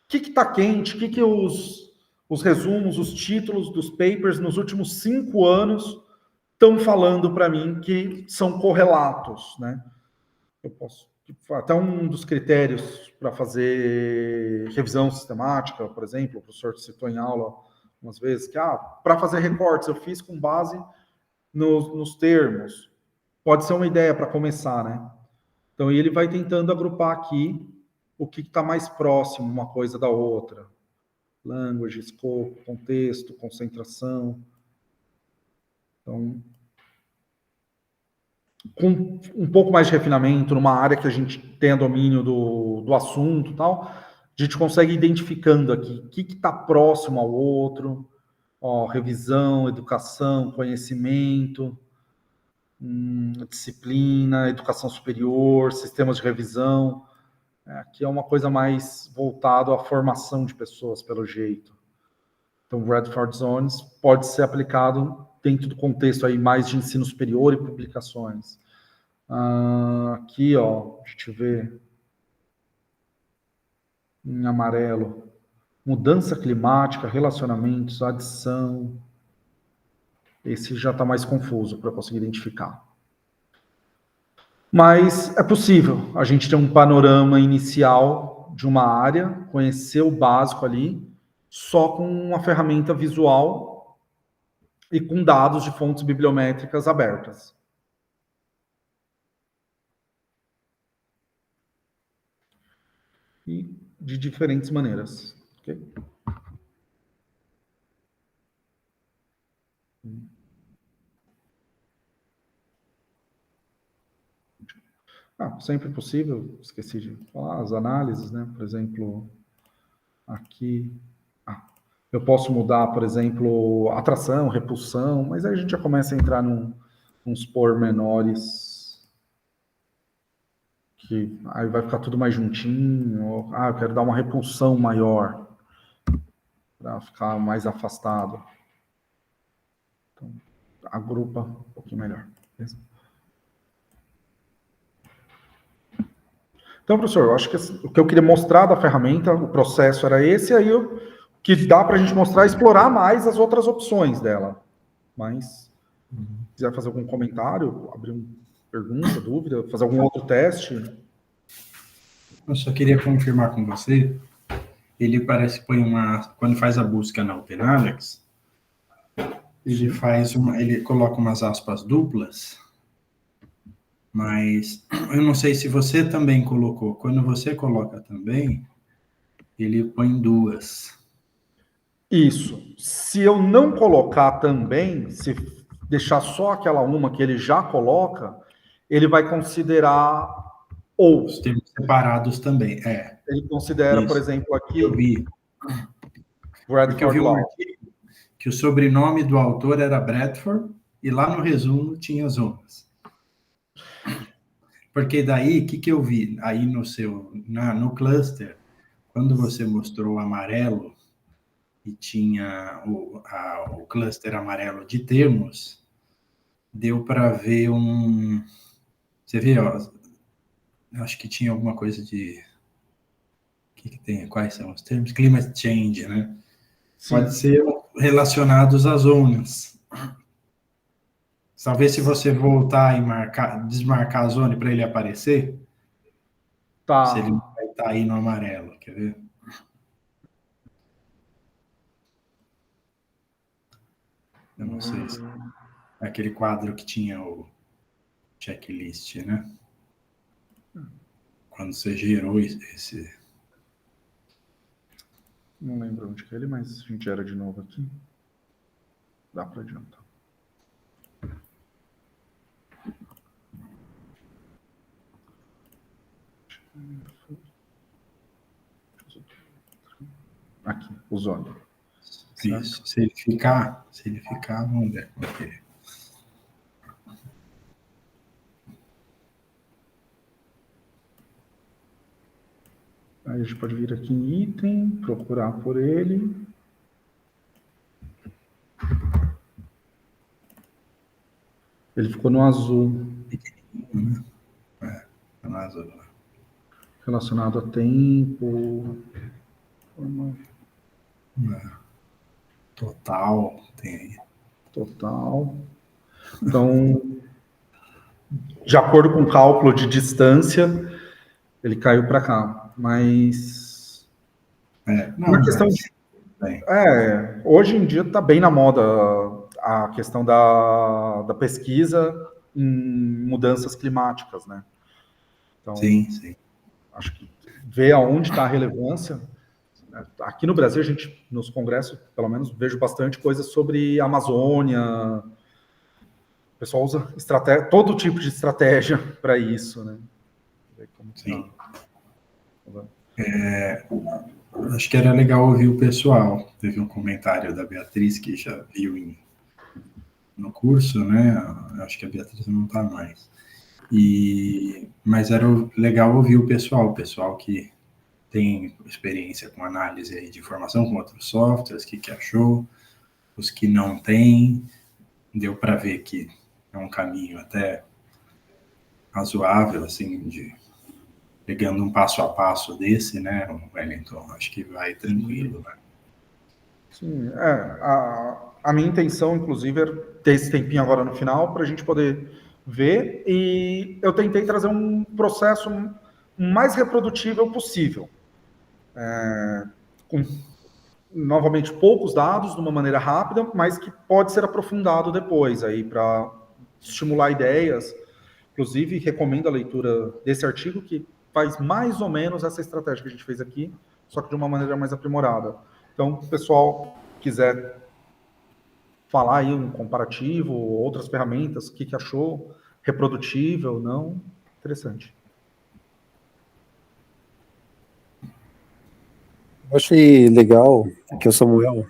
que está quente? O que os resumos, os títulos dos papers nos últimos 5 anos estão falando para mim que são correlatos, né? Eu posso... Até um dos critérios para fazer revisão sistemática, por exemplo, o professor citou em aula umas vezes, que para fazer recortes eu fiz com base nos termos. Pode ser uma ideia para começar, né? Então, ele vai tentando agrupar aqui o que está mais próximo uma coisa da outra. Language, scope, contexto, concentração. Então, com um pouco mais de refinamento, numa área que a gente tenha domínio do assunto e tal, a gente consegue identificando aqui o que está próximo ao outro, revisão, educação, conhecimento, disciplina, educação superior, sistemas de revisão. Aqui é uma coisa mais voltada à formação de pessoas, pelo jeito. Então, Bradford Zones pode ser aplicado dentro do contexto aí mais de ensino superior e publicações. Aqui, a gente vê em amarelo, mudança climática, relacionamentos, adição. Esse já está mais confuso para conseguir identificar. Mas é possível a gente ter um panorama inicial de uma área, conhecer o básico ali, só com uma ferramenta visual e com dados de fontes bibliométricas abertas. E de diferentes maneiras. Okay? Sempre possível, esqueci de falar, as análises, né? Por exemplo, Aqui, eu posso mudar, por exemplo, atração, repulsão, mas aí a gente já começa a entrar nos pormenores que aí vai ficar tudo mais juntinho. Eu quero dar uma repulsão maior para ficar mais afastado. Então, agrupa um pouquinho melhor. Beleza? Então, professor, eu acho que o que eu queria mostrar da ferramenta, o processo era esse, aí que dá para a gente mostrar, explorar mais as outras opções dela. Mas, se quiser fazer algum comentário, abrir uma pergunta, dúvida, fazer algum outro teste. Eu só queria confirmar com você, ele parece que põe quando faz a busca na OpenAlex, ele coloca umas aspas duplas, mas eu não sei se você também colocou. Quando você coloca também, ele põe duas. Isso. Se eu não colocar também, se deixar só aquela uma que ele já coloca, ele vai considerar ou. Os termos separados também, Ele considera, isso. por exemplo, aqui. Eu vi. Porque eu vi um artigo que o sobrenome do autor era Bradford e lá no resumo tinha zonas. Porque daí, o que eu vi? Aí no cluster, quando você mostrou o amarelo e tinha o cluster amarelo de termos, deu para ver Você vê, ó, acho que tinha alguma coisa de... O que tem? Quais são os termos? Climate change, né? Sim. Pode ser relacionados às zonas. Talvez se você voltar e desmarcar a zona para ele aparecer, se ele não vai estar aí no amarelo, quer ver? Eu não sei se é aquele quadro que tinha o checklist, né? Quando você gerou esse... Não lembro onde que é ele, mas a gente gera de novo aqui. Dá para adiantar. Aqui, o zone. Isso. Se ele ficar, vamos ver como é que é. Aí a gente pode vir aqui em item, procurar por ele. Ele ficou no azul. Pequenininho, né? No azul. Relacionado a tempo. Total, tem aí. Total. Então, de acordo com o cálculo de distância, ele caiu para cá. Mas Não, questão mas... de, hoje em dia está bem na moda a questão da pesquisa em mudanças climáticas, né? Então, sim. acho que ver aonde está a relevância. Aqui no Brasil, a gente, nos congressos, pelo menos, vejo bastante coisa sobre a Amazônia. O pessoal usa todo tipo de estratégia para isso, né? Sim. Acho que era legal ouvir o pessoal. Teve um comentário da Beatriz que já viu no curso, né? Acho que a Beatriz não está mais. Mas era legal ouvir o pessoal que tem experiência com análise aí de informação com outros softwares, o que achou, os que não têm, deu para ver que é um caminho até razoável, assim, pegando um passo a passo desse, né, Wellington? Acho que vai tranquilo, né? Sim, a minha intenção, inclusive, era ter esse tempinho agora no final para a gente poder ver, e eu tentei trazer um processo mais reprodutível possível. Com, novamente, poucos dados, de uma maneira rápida, mas que pode ser aprofundado depois, aí para estimular ideias. Inclusive, recomendo a leitura desse artigo, que faz mais ou menos essa estratégia que a gente fez aqui, só que de uma maneira mais aprimorada. Então, se o pessoal quiser falar aí um comparativo, outras ferramentas, o que achou, reprodutível, não, interessante. Eu achei legal que o Samuel,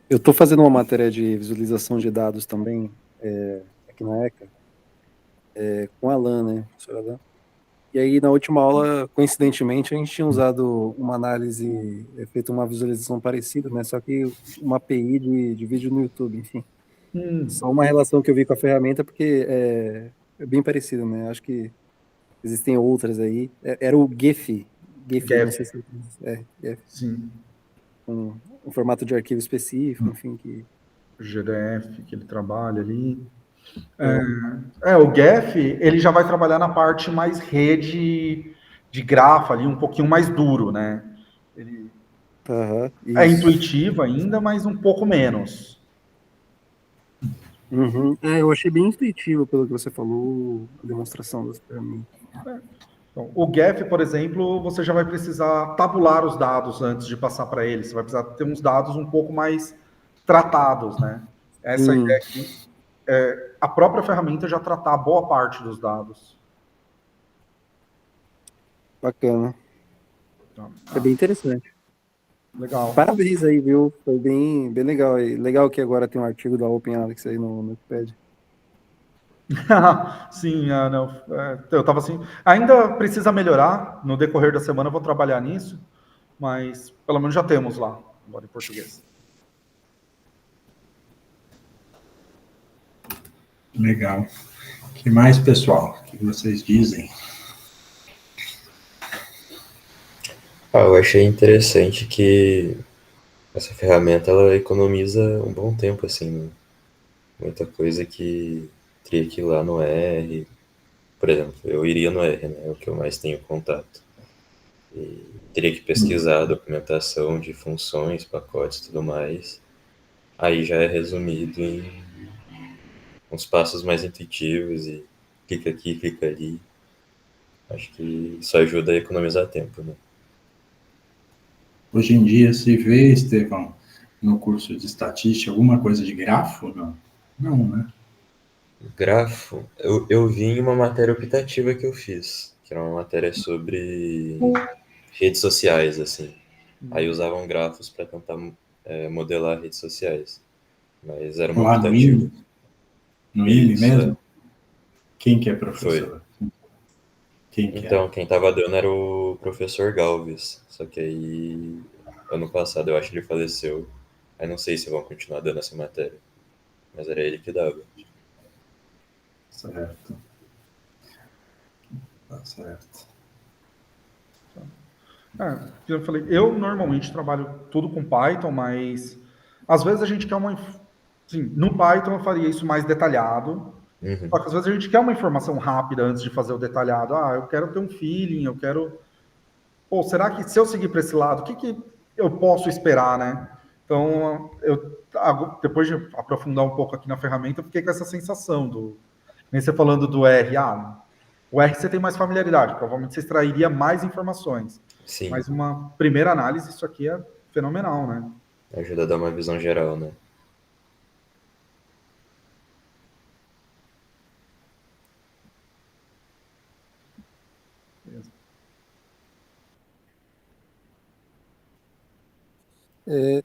eu estou fazendo uma matéria de visualização de dados também, aqui na ECA, com a Alan, né, professor Alan. E aí, na última aula, coincidentemente, a gente tinha usado uma análise, feito uma visualização parecida, né, só que uma API de vídeo no YouTube, enfim. Só uma relação que eu vi com a ferramenta, porque é bem parecida, né, acho que existem outras aí. Era o GIF, não sei se GIF. Sim. Um formato de arquivo específico, enfim, que... GDF, que ele trabalha ali. O GEF, ele já vai trabalhar na parte mais rede de grafo ali, um pouquinho mais duro, né? Ele é intuitivo ainda, mas um pouco menos. Eu achei bem intuitivo pelo que você falou, a demonstração das ferramentas. Então, o GEF, por exemplo, você já vai precisar tabular os dados antes de passar para ele. Você vai precisar ter uns dados um pouco mais tratados, né? Essa ideia aqui, a própria ferramenta já tratar boa parte dos dados. Bacana. É bem interessante. Legal. Parabéns aí, viu? Foi bem legal. E legal que agora tem um artigo da OpenAlex aí no Wikipedia. Sim, não, eu estava assim. Ainda precisa melhorar. No decorrer da semana eu vou trabalhar nisso, mas pelo menos já temos lá, agora em português. Legal. O que mais, pessoal? O que vocês dizem? Eu achei interessante que essa ferramenta ela economiza um bom tempo, assim, né? Muita coisa que teria que ir lá no R. Por exemplo, eu iria no R, né? É o que eu mais tenho contato. E teria que pesquisar a documentação de funções, pacotes e tudo mais. Aí já é resumido em uns passos mais intuitivos e clica aqui, clica ali. Acho que isso ajuda a economizar tempo, né? Hoje em dia se vê, Estevão, no curso de estatística, alguma coisa de grafo? Não. Não, né? Grafo, eu vi em uma matéria optativa que eu fiz, que era uma matéria sobre redes sociais, assim. Aí usavam grafos para tentar modelar redes sociais. Mas era uma Lá no optativa. IME? No IME Isso, mesmo? Quem que é professor? Foi. Quem que Então, quem tava dando era o professor Galves. Só que aí, ano passado, eu acho que ele faleceu. Aí não sei se vão continuar dando essa matéria. Mas era ele que dava. Certo. Tá certo. Eu falei, eu normalmente trabalho tudo com Python, mas às vezes a gente quer uma. Sim, no Python eu faria isso mais detalhado. Uhum. Só que às vezes a gente quer uma informação rápida antes de fazer o detalhado. Eu quero ter um feeling, eu quero. Pô, será que se eu seguir para esse lado, o que eu posso esperar, né? Então, depois de aprofundar um pouco aqui na ferramenta, eu fiquei com essa sensação nem você falando do R. O R você tem mais familiaridade, provavelmente você extrairia mais informações. Sim. Mas uma primeira análise, isso aqui é fenomenal, né? Ajuda a dar uma visão geral, né?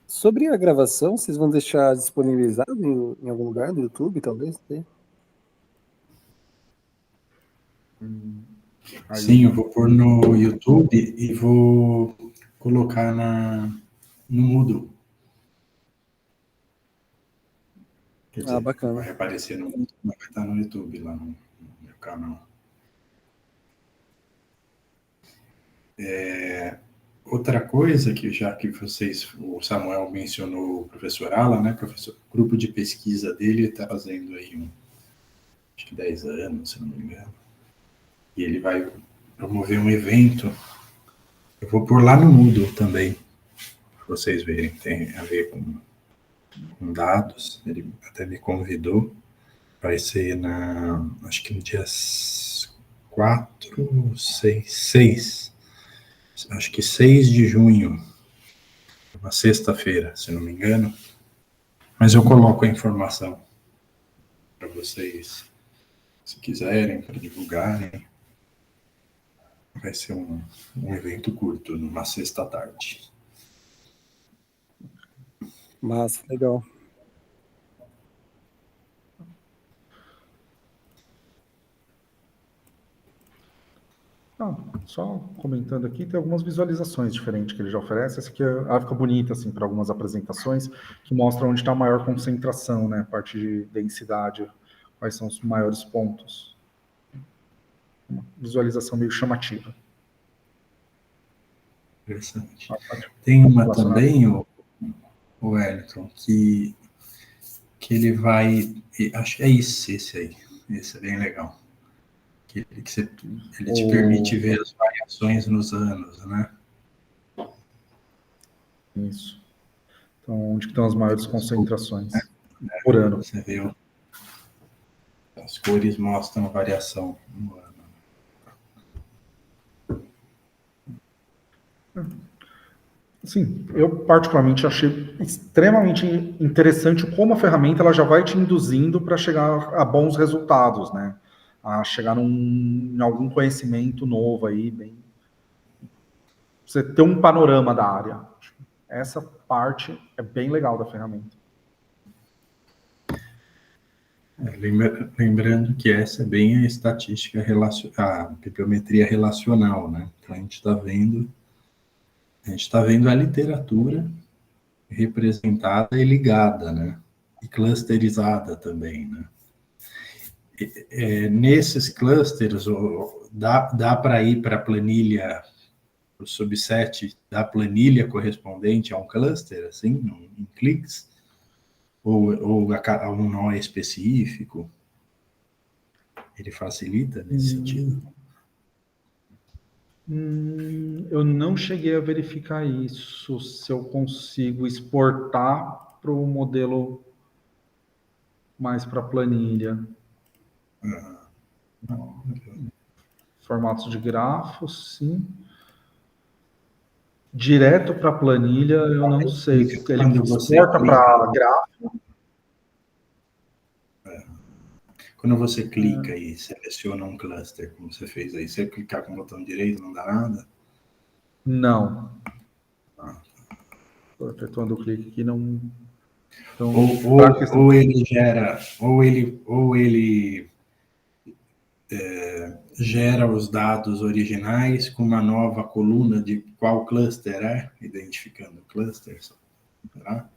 Sobre a gravação, vocês vão deixar disponibilizado em algum lugar, no YouTube, talvez? Sim, eu vou pôr no YouTube e vou colocar no Moodle. Quer dizer, bacana. vai aparecer no Moodle, mas vai estar no YouTube lá no meu canal. Outra coisa que já que o Samuel mencionou o professor Alan, né, professor, o grupo de pesquisa dele está fazendo aí acho que 10 anos, se não me engano. E ele vai promover um evento. Eu vou pôr lá no Moodle também, para vocês verem. Tem a ver com dados. Ele até me convidou. Vai ser acho que no dia 4, 6. Acho que 6 de junho. Uma sexta-feira, se não me engano. Mas eu coloco a informação para vocês, se quiserem, para divulgarem. Vai ser um evento curto, numa sexta-tarde. Massa, legal. Só comentando aqui, tem algumas visualizações diferentes que ele já oferece. Essa aqui fica bonita assim, para algumas apresentações, que mostra onde está a maior concentração, né? A parte de densidade, quais são os maiores pontos. Uma visualização meio chamativa. Interessante. Tem uma Relacionado. também, o Wellington, que ele vai... Acho que é esse aí. Esse é bem legal. Ele te permite ver as variações nos anos, né? Isso. Então, onde estão as maiores concentrações por ano? Você vê, as cores mostram variação no ano. Sim, eu particularmente achei extremamente interessante como a ferramenta ela já vai te induzindo para chegar a bons resultados, né? A chegar em algum conhecimento novo aí, bem... Você ter um panorama da área. Essa parte é bem legal da ferramenta. Lembrando que essa é bem a estatística, a bibliometria relacional, né? Então a gente está vendo a literatura representada e ligada, né? E clusterizada também, né? Nesses clusters, dá para ir para a planilha, o subset da planilha correspondente a um cluster, assim, em cliques, ou a um nó específico. Ele facilita nesse sentido? Eu não cheguei a verificar isso, se eu consigo exportar para o modelo mais para planilha. Formatos de grafos, sim. Direto para planilha, eu não sei. Ele exporta para grafo. Quando você clica e seleciona um cluster, como você fez aí, você clicar com o botão direito, não dá nada? Não. Estou apertando o clique aqui, não... Então, ou ele gera, ou ele gera os dados originais com uma nova coluna de qual cluster é, identificando o cluster, será?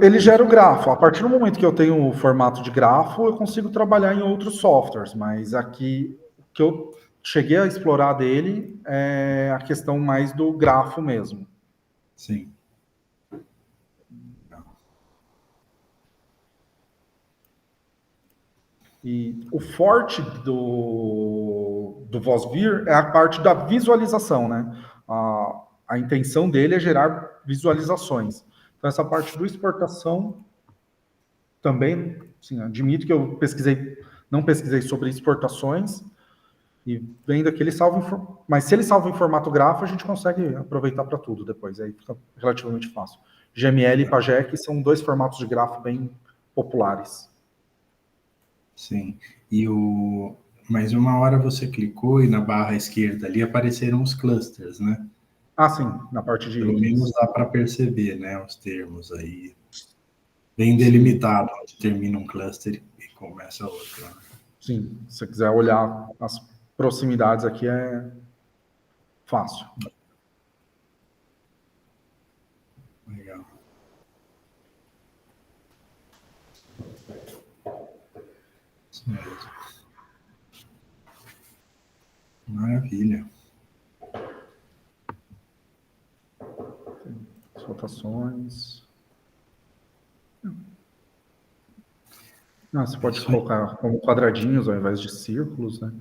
Ele gera o grafo. A partir do momento que eu tenho o formato de grafo, eu consigo trabalhar em outros softwares, mas aqui o que eu cheguei a explorar dele é a questão mais do grafo mesmo. Sim. E o forte do Vosvir é a parte da visualização, né? A intenção dele é gerar visualizações. Então, essa parte do exportação também, sim, admito que eu não pesquisei sobre exportações, e vendo aqui ele salva, mas se ele salva em formato grafo, a gente consegue aproveitar para tudo depois, aí fica relativamente fácil. GML e PAGEC são dois formatos de grafo bem populares. Sim, mas uma hora você clicou e na barra esquerda ali apareceram os clusters, né? Ah, sim, na parte de Pelo itens. menos dá para perceber, né, os termos aí, bem delimitado, onde termina um cluster e começa outro. Né? Sim, se você quiser olhar as proximidades aqui é fácil. Legal. Isso mesmo. Maravilha. As rotações. Você pode colocar como quadradinhos ao invés de círculos, né?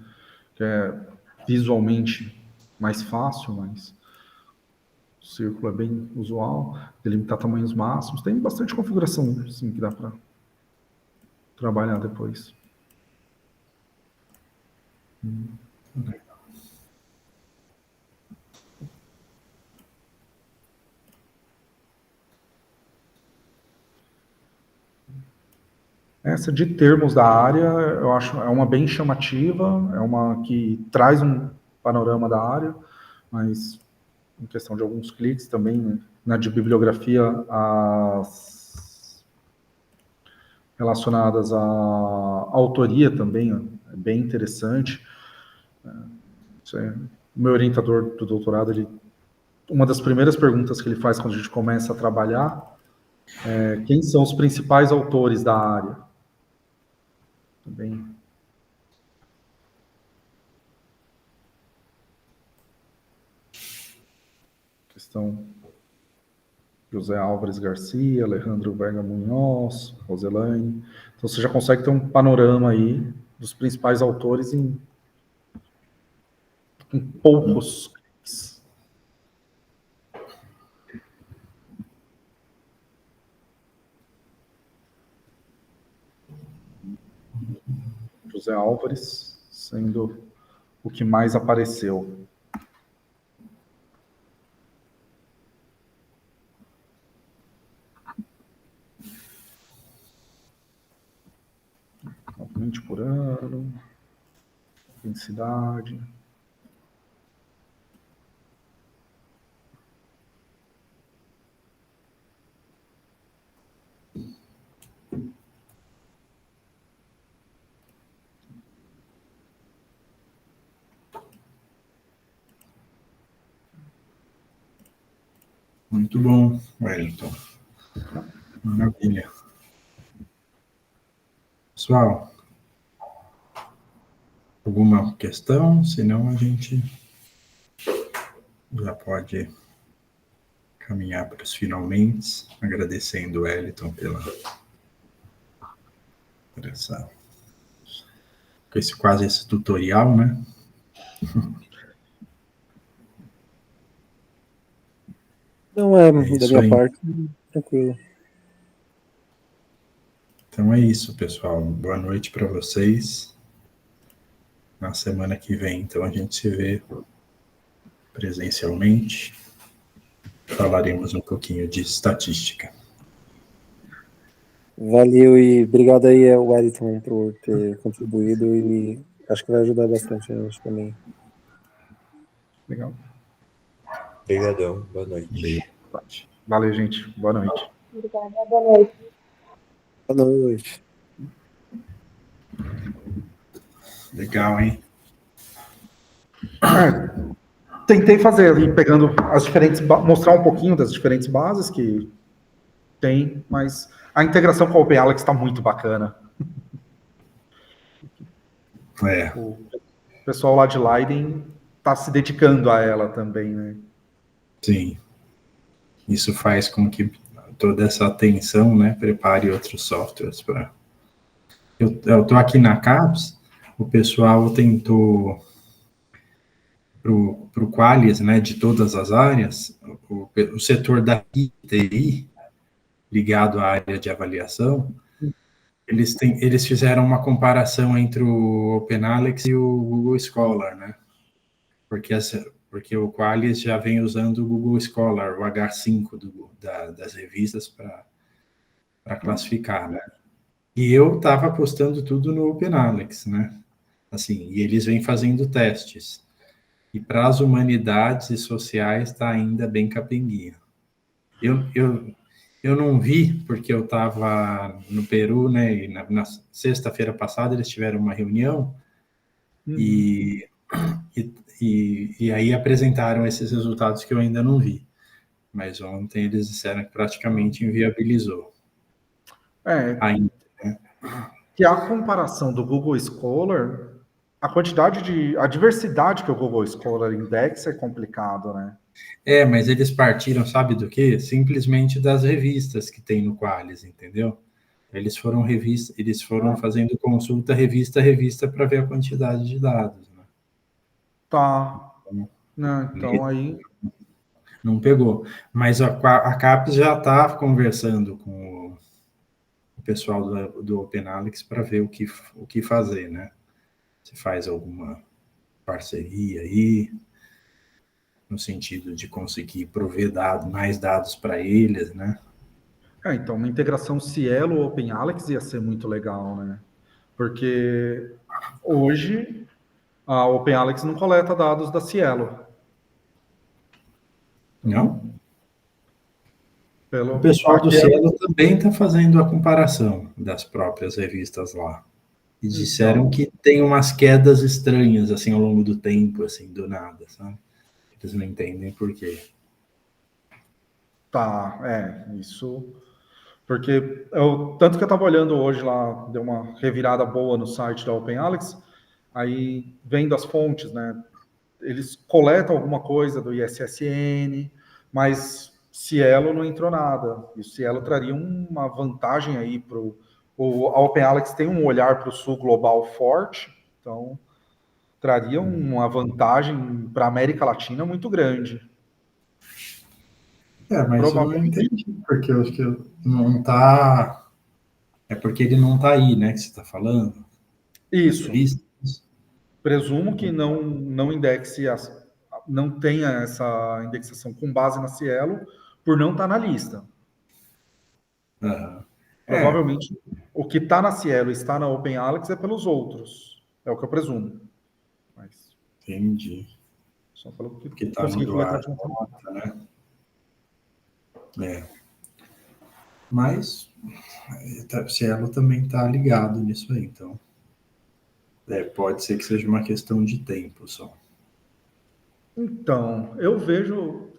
Que é visualmente mais fácil, mas o círculo é bem usual. Delimitar tamanhos máximos. Tem bastante configuração, sim, que dá para trabalhar depois. Essa de termos da área, eu acho é uma bem chamativa, é uma que traz panorama da área, mas em questão de alguns cliques também, né? Na de bibliografia, as relacionadas à autoria também, ó, é bem interessante. O meu orientador do doutorado, uma das primeiras perguntas que ele faz quando a gente começa a trabalhar é quem são os principais autores da área. Também. Questão José Álvares Garcia, Alejandro Vega Munhoz, Roselaine. Então você já consegue ter um panorama aí dos principais autores em poucos cliques. José Álvares sendo o que mais apareceu. Aumente por ano, intensidade. Muito bom, Wellington. Maravilha. Pessoal, alguma questão? Senão a gente já pode caminhar para os finalmente, agradecendo o Wellington por esse tutorial, né? Não é, É da isso minha aí. parte, tranquilo. Então é isso, pessoal. Boa noite para vocês. Na semana que vem, então, a gente se vê presencialmente. Falaremos um pouquinho de estatística. Valeu e obrigado aí, Wellington, por ter contribuído e acho que vai ajudar bastante a gente também. Legal. Obrigadão, boa noite. Valeu, gente. Boa noite. Obrigada, boa noite. Boa noite. Legal, hein? Tentei fazer ali, pegando as diferentes, mostrar um pouquinho das diferentes bases que tem, mas a integração com a OpenAlex está muito bacana. É. O pessoal lá de Leiden está se dedicando a ela também, né? Sim. Isso faz com que toda essa atenção, né, prepare outros softwares para... Eu estou aqui na CAPES, o pessoal tentou, para o Qualis, né, de todas as áreas, o setor da TI, ligado à área de avaliação, eles fizeram uma comparação entre o OpenAlex e o Google Scholar, né? Porque o Qualis já vem usando o Google Scholar, o H5 das revistas para classificar, né? E eu estava postando tudo no OpenAlex, né? Assim, e eles vêm fazendo testes. E para as humanidades e sociais está ainda bem capenguinha. Eu não vi, porque eu estava no Peru, né? E na sexta-feira passada eles tiveram uma reunião e aí apresentaram esses resultados que eu ainda não vi. Mas ontem eles disseram que praticamente inviabilizou. Ainda, né? Que a comparação do Google Scholar, a diversidade que o Google Scholar indexa é complicado, né? Mas eles partiram, sabe do quê? Simplesmente das revistas que tem no Qualis, entendeu? Eles foram fazendo consulta revista a revista para ver a quantidade de dados, né? Tá. Então aí... Não pegou. Mas a CAPES já está conversando com o pessoal do OpenAlex para ver o que fazer, né? Se faz alguma parceria aí, no sentido de conseguir prover mais dados para eles, né? Então, uma integração Cielo ou OpenAlex ia ser muito legal, né? Porque hoje A OpenAlex não coleta dados da Cielo. Não? O Pelo, pessoal do aqui é, Cielo também está fazendo a comparação das próprias revistas lá. E disseram então, que tem umas quedas estranhas, assim, ao longo do tempo, assim, do nada, sabe? Eles não entendem por quê. tá, isso. Porque tanto que eu estava olhando hoje lá, deu uma revirada boa no site da OpenAlex, aí vendo as fontes, né? Eles coletam alguma coisa do ISSN, mas Cielo não entrou nada. E o Cielo traria uma vantagem aí para a OpenAlex tem um olhar para o sul global forte, então traria uma vantagem para a América Latina muito grande. Mas eu não Provavelmente entendi, porque eu acho que não tá. É porque ele não tá aí, né, que você está falando? Nas isso. listas? Presumo que não indexe, não tenha essa indexação com base na Cielo por não estar na lista. Aham. É, Provavelmente o que está na Cielo e está na OpenAlex é pelos outros. É o que eu presumo. Mas entendi. só pelo que Porque tá no consegui do coletar ar, de informação. né? É. Mas o Cielo também tá ligado nisso aí, então. Pode ser que seja uma questão de tempo só. Então, eu vejo.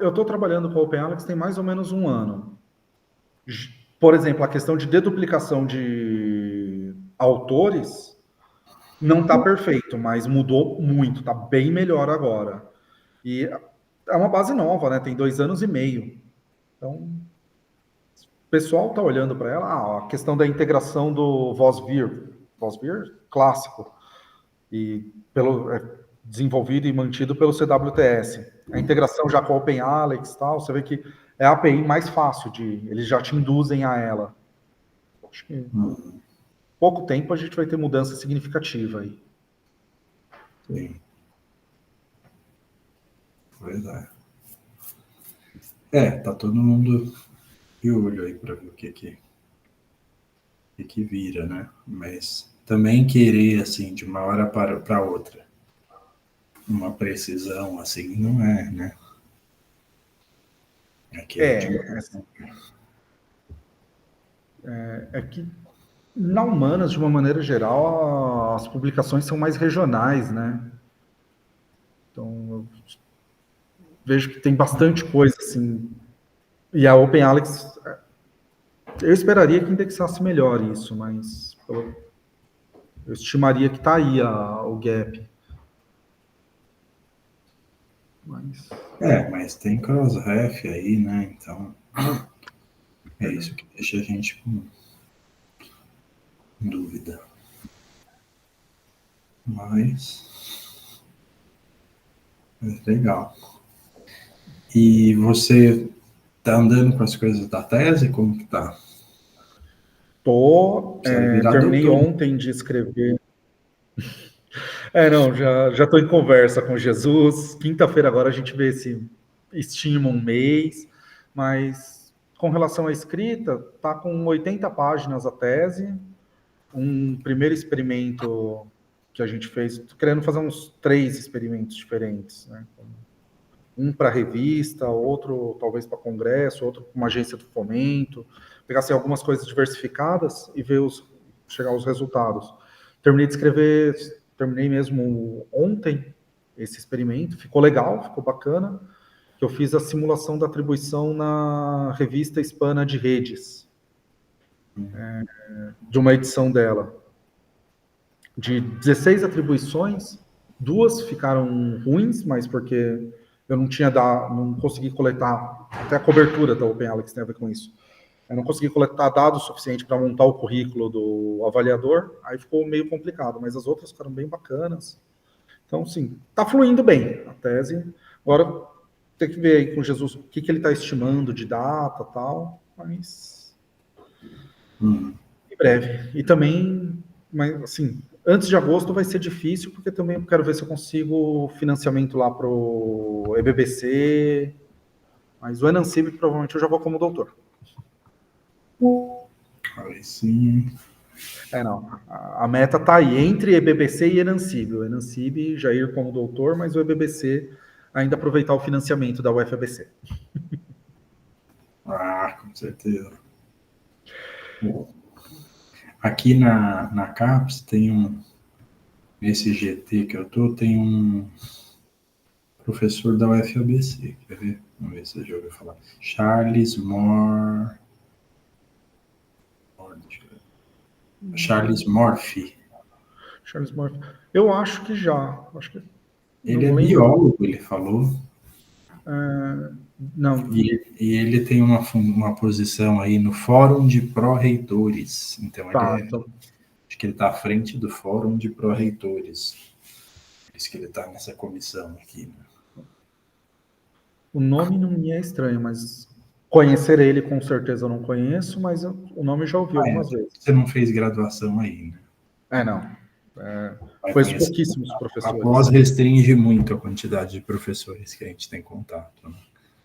Eu estou trabalhando com a OpenAlex tem mais ou menos um ano. Por exemplo, a questão de deduplicação de autores não está perfeito, mas mudou muito, está bem melhor agora. E é uma base nova, né? Tem 2 anos e meio. Então, o pessoal está olhando para ela. A questão da integração do VOSVIR clássico, e desenvolvido e mantido pelo CWTS. A integração já com a OpenAlex e tal, você vê que é a API mais fácil eles já te induzem a ela. Acho que em pouco tempo a gente vai ter mudança significativa aí. Sim. Pois é. Tá todo mundo de olho aí para ver o que vira, né? Mas também querer, assim, de uma hora para outra, uma precisão, assim, não é, né? Aqui é de... É que na Humanas, de uma maneira geral, as publicações são mais regionais, né? Então, eu vejo que tem bastante coisa, assim. E a OpenAlex, eu esperaria que indexasse melhor isso, mas eu estimaria que está aí o gap. Mas, Mas tem Crossref aí, né? Então, é isso que deixa a gente com dúvida. Mas legal. E você tá andando com as coisas da tese? Como que tá? Você vai virar terminei doutor. ontem de escrever. Não, já estou em conversa com Jesus. Quinta-feira agora a gente vê se estima um mês, mas com relação à escrita, tá com 80 páginas a tese, um primeiro experimento que a gente fez, tô querendo fazer uns 3 experimentos diferentes, né? Um para revista, outro talvez para congresso, outro para uma agência de fomento, pegar assim, algumas coisas diversificadas e ver chegar aos resultados. Terminei de escrever, terminei mesmo ontem esse experimento, ficou legal, ficou bacana, que eu fiz a simulação da atribuição na revista Hispana de Redes, de uma edição dela. De 16 atribuições, 2 ficaram ruins, mas porque eu não consegui coletar, até a cobertura da OpenAlex tem a ver com isso. Eu não consegui coletar dados suficientes para montar o currículo do avaliador, aí ficou meio complicado, mas as outras ficaram bem bacanas. Então, sim, está fluindo bem a tese. Agora tem que ver aí com Jesus o que ele está estimando de data e tal, mas em breve. E também, mas assim, antes de agosto vai ser difícil, porque também eu quero ver se eu consigo financiamento lá para o EBBC, mas o Enancib provavelmente eu já vou como doutor. Aí sim. Não. A meta está aí, entre EBBC e Enancib. O Enancib, Jair como doutor, mas o EBBC ainda aproveitar o financiamento da UFABC. Com certeza. Aqui na CAPES tem nesse GT que eu tô, tem um professor da UFABC, quer ver? Vamos ver se você já ouviu falar. Charles Morphy. Charles Murphy. Eu acho que já. Ele é biólogo, ele falou. Não. E ele tem uma posição aí no Fórum de Pró-Reitores. Então, acho que ele está à frente do Fórum de Pró-Reitores. Por isso que ele está nessa comissão aqui. Né? O nome não me é estranho, mas conhecer ele com certeza eu não conheço, mas o nome já ouvi algumas vezes. Você não fez graduação aí, né? Não. Conheço pouquíssimos professores. A pós restringe muito a quantidade de professores que a gente tem contato. Né?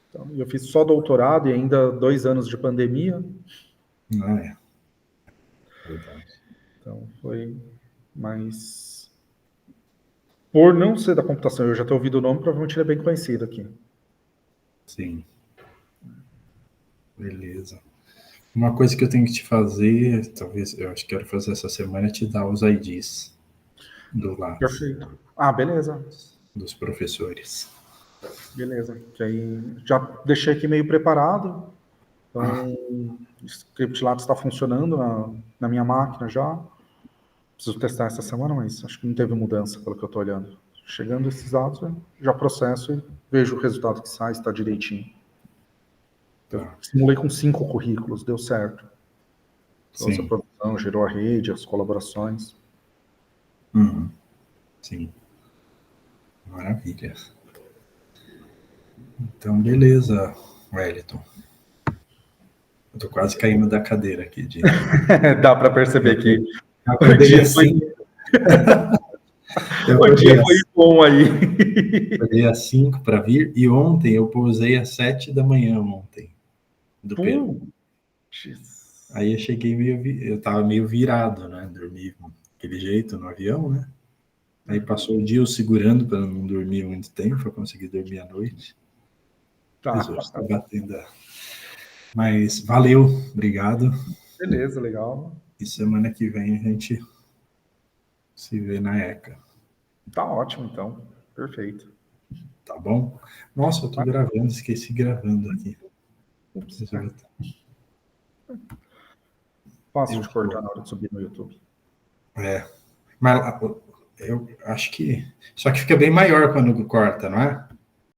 Então, eu fiz só doutorado e ainda 2 anos de pandemia. Verdade. Então, foi mais... Por não ser da computação, eu já ter ouvido o nome, provavelmente ele é bem conhecido aqui. Sim. Beleza. Uma coisa que eu tenho que te fazer, talvez, eu acho que quero fazer essa semana, é te dar os IDs do Lattes. Perfeito. Beleza. Dos professores. Beleza. Que aí já deixei aqui meio preparado. Então, o script Lattes está funcionando na minha máquina já. Preciso testar essa semana, mas acho que não teve mudança pelo que eu estou olhando. Chegando esses dados, eu já processo e vejo o resultado que sai, está direitinho. Eu simulei com 5 currículos, deu certo. Trouxe a produção, gerou a rede, as colaborações. Sim. Maravilha. Então, beleza, Wellington. Eu tô quase caindo da cadeira aqui. Dá para perceber que o dia foi... o dia foi bom aí. Acordei às 5 para vir e ontem eu pousei às 7 da manhã ontem. Do Peru. Aí eu cheguei eu tava meio virado, né? Dormi daquele jeito no avião, né? Aí passou o dia eu segurando para não dormir muito tempo, para conseguir dormir à noite. Mas hoje tá batendo. Mas valeu, obrigado. Beleza, legal. E semana que vem a gente se vê na ECA. Tá ótimo, então. Perfeito. Tá bom? Nossa, eu tô gravando, esqueci gravando aqui. Fácil de cortar na hora de subir no YouTube. Mas eu acho que... Só que fica bem maior quando corta, não é?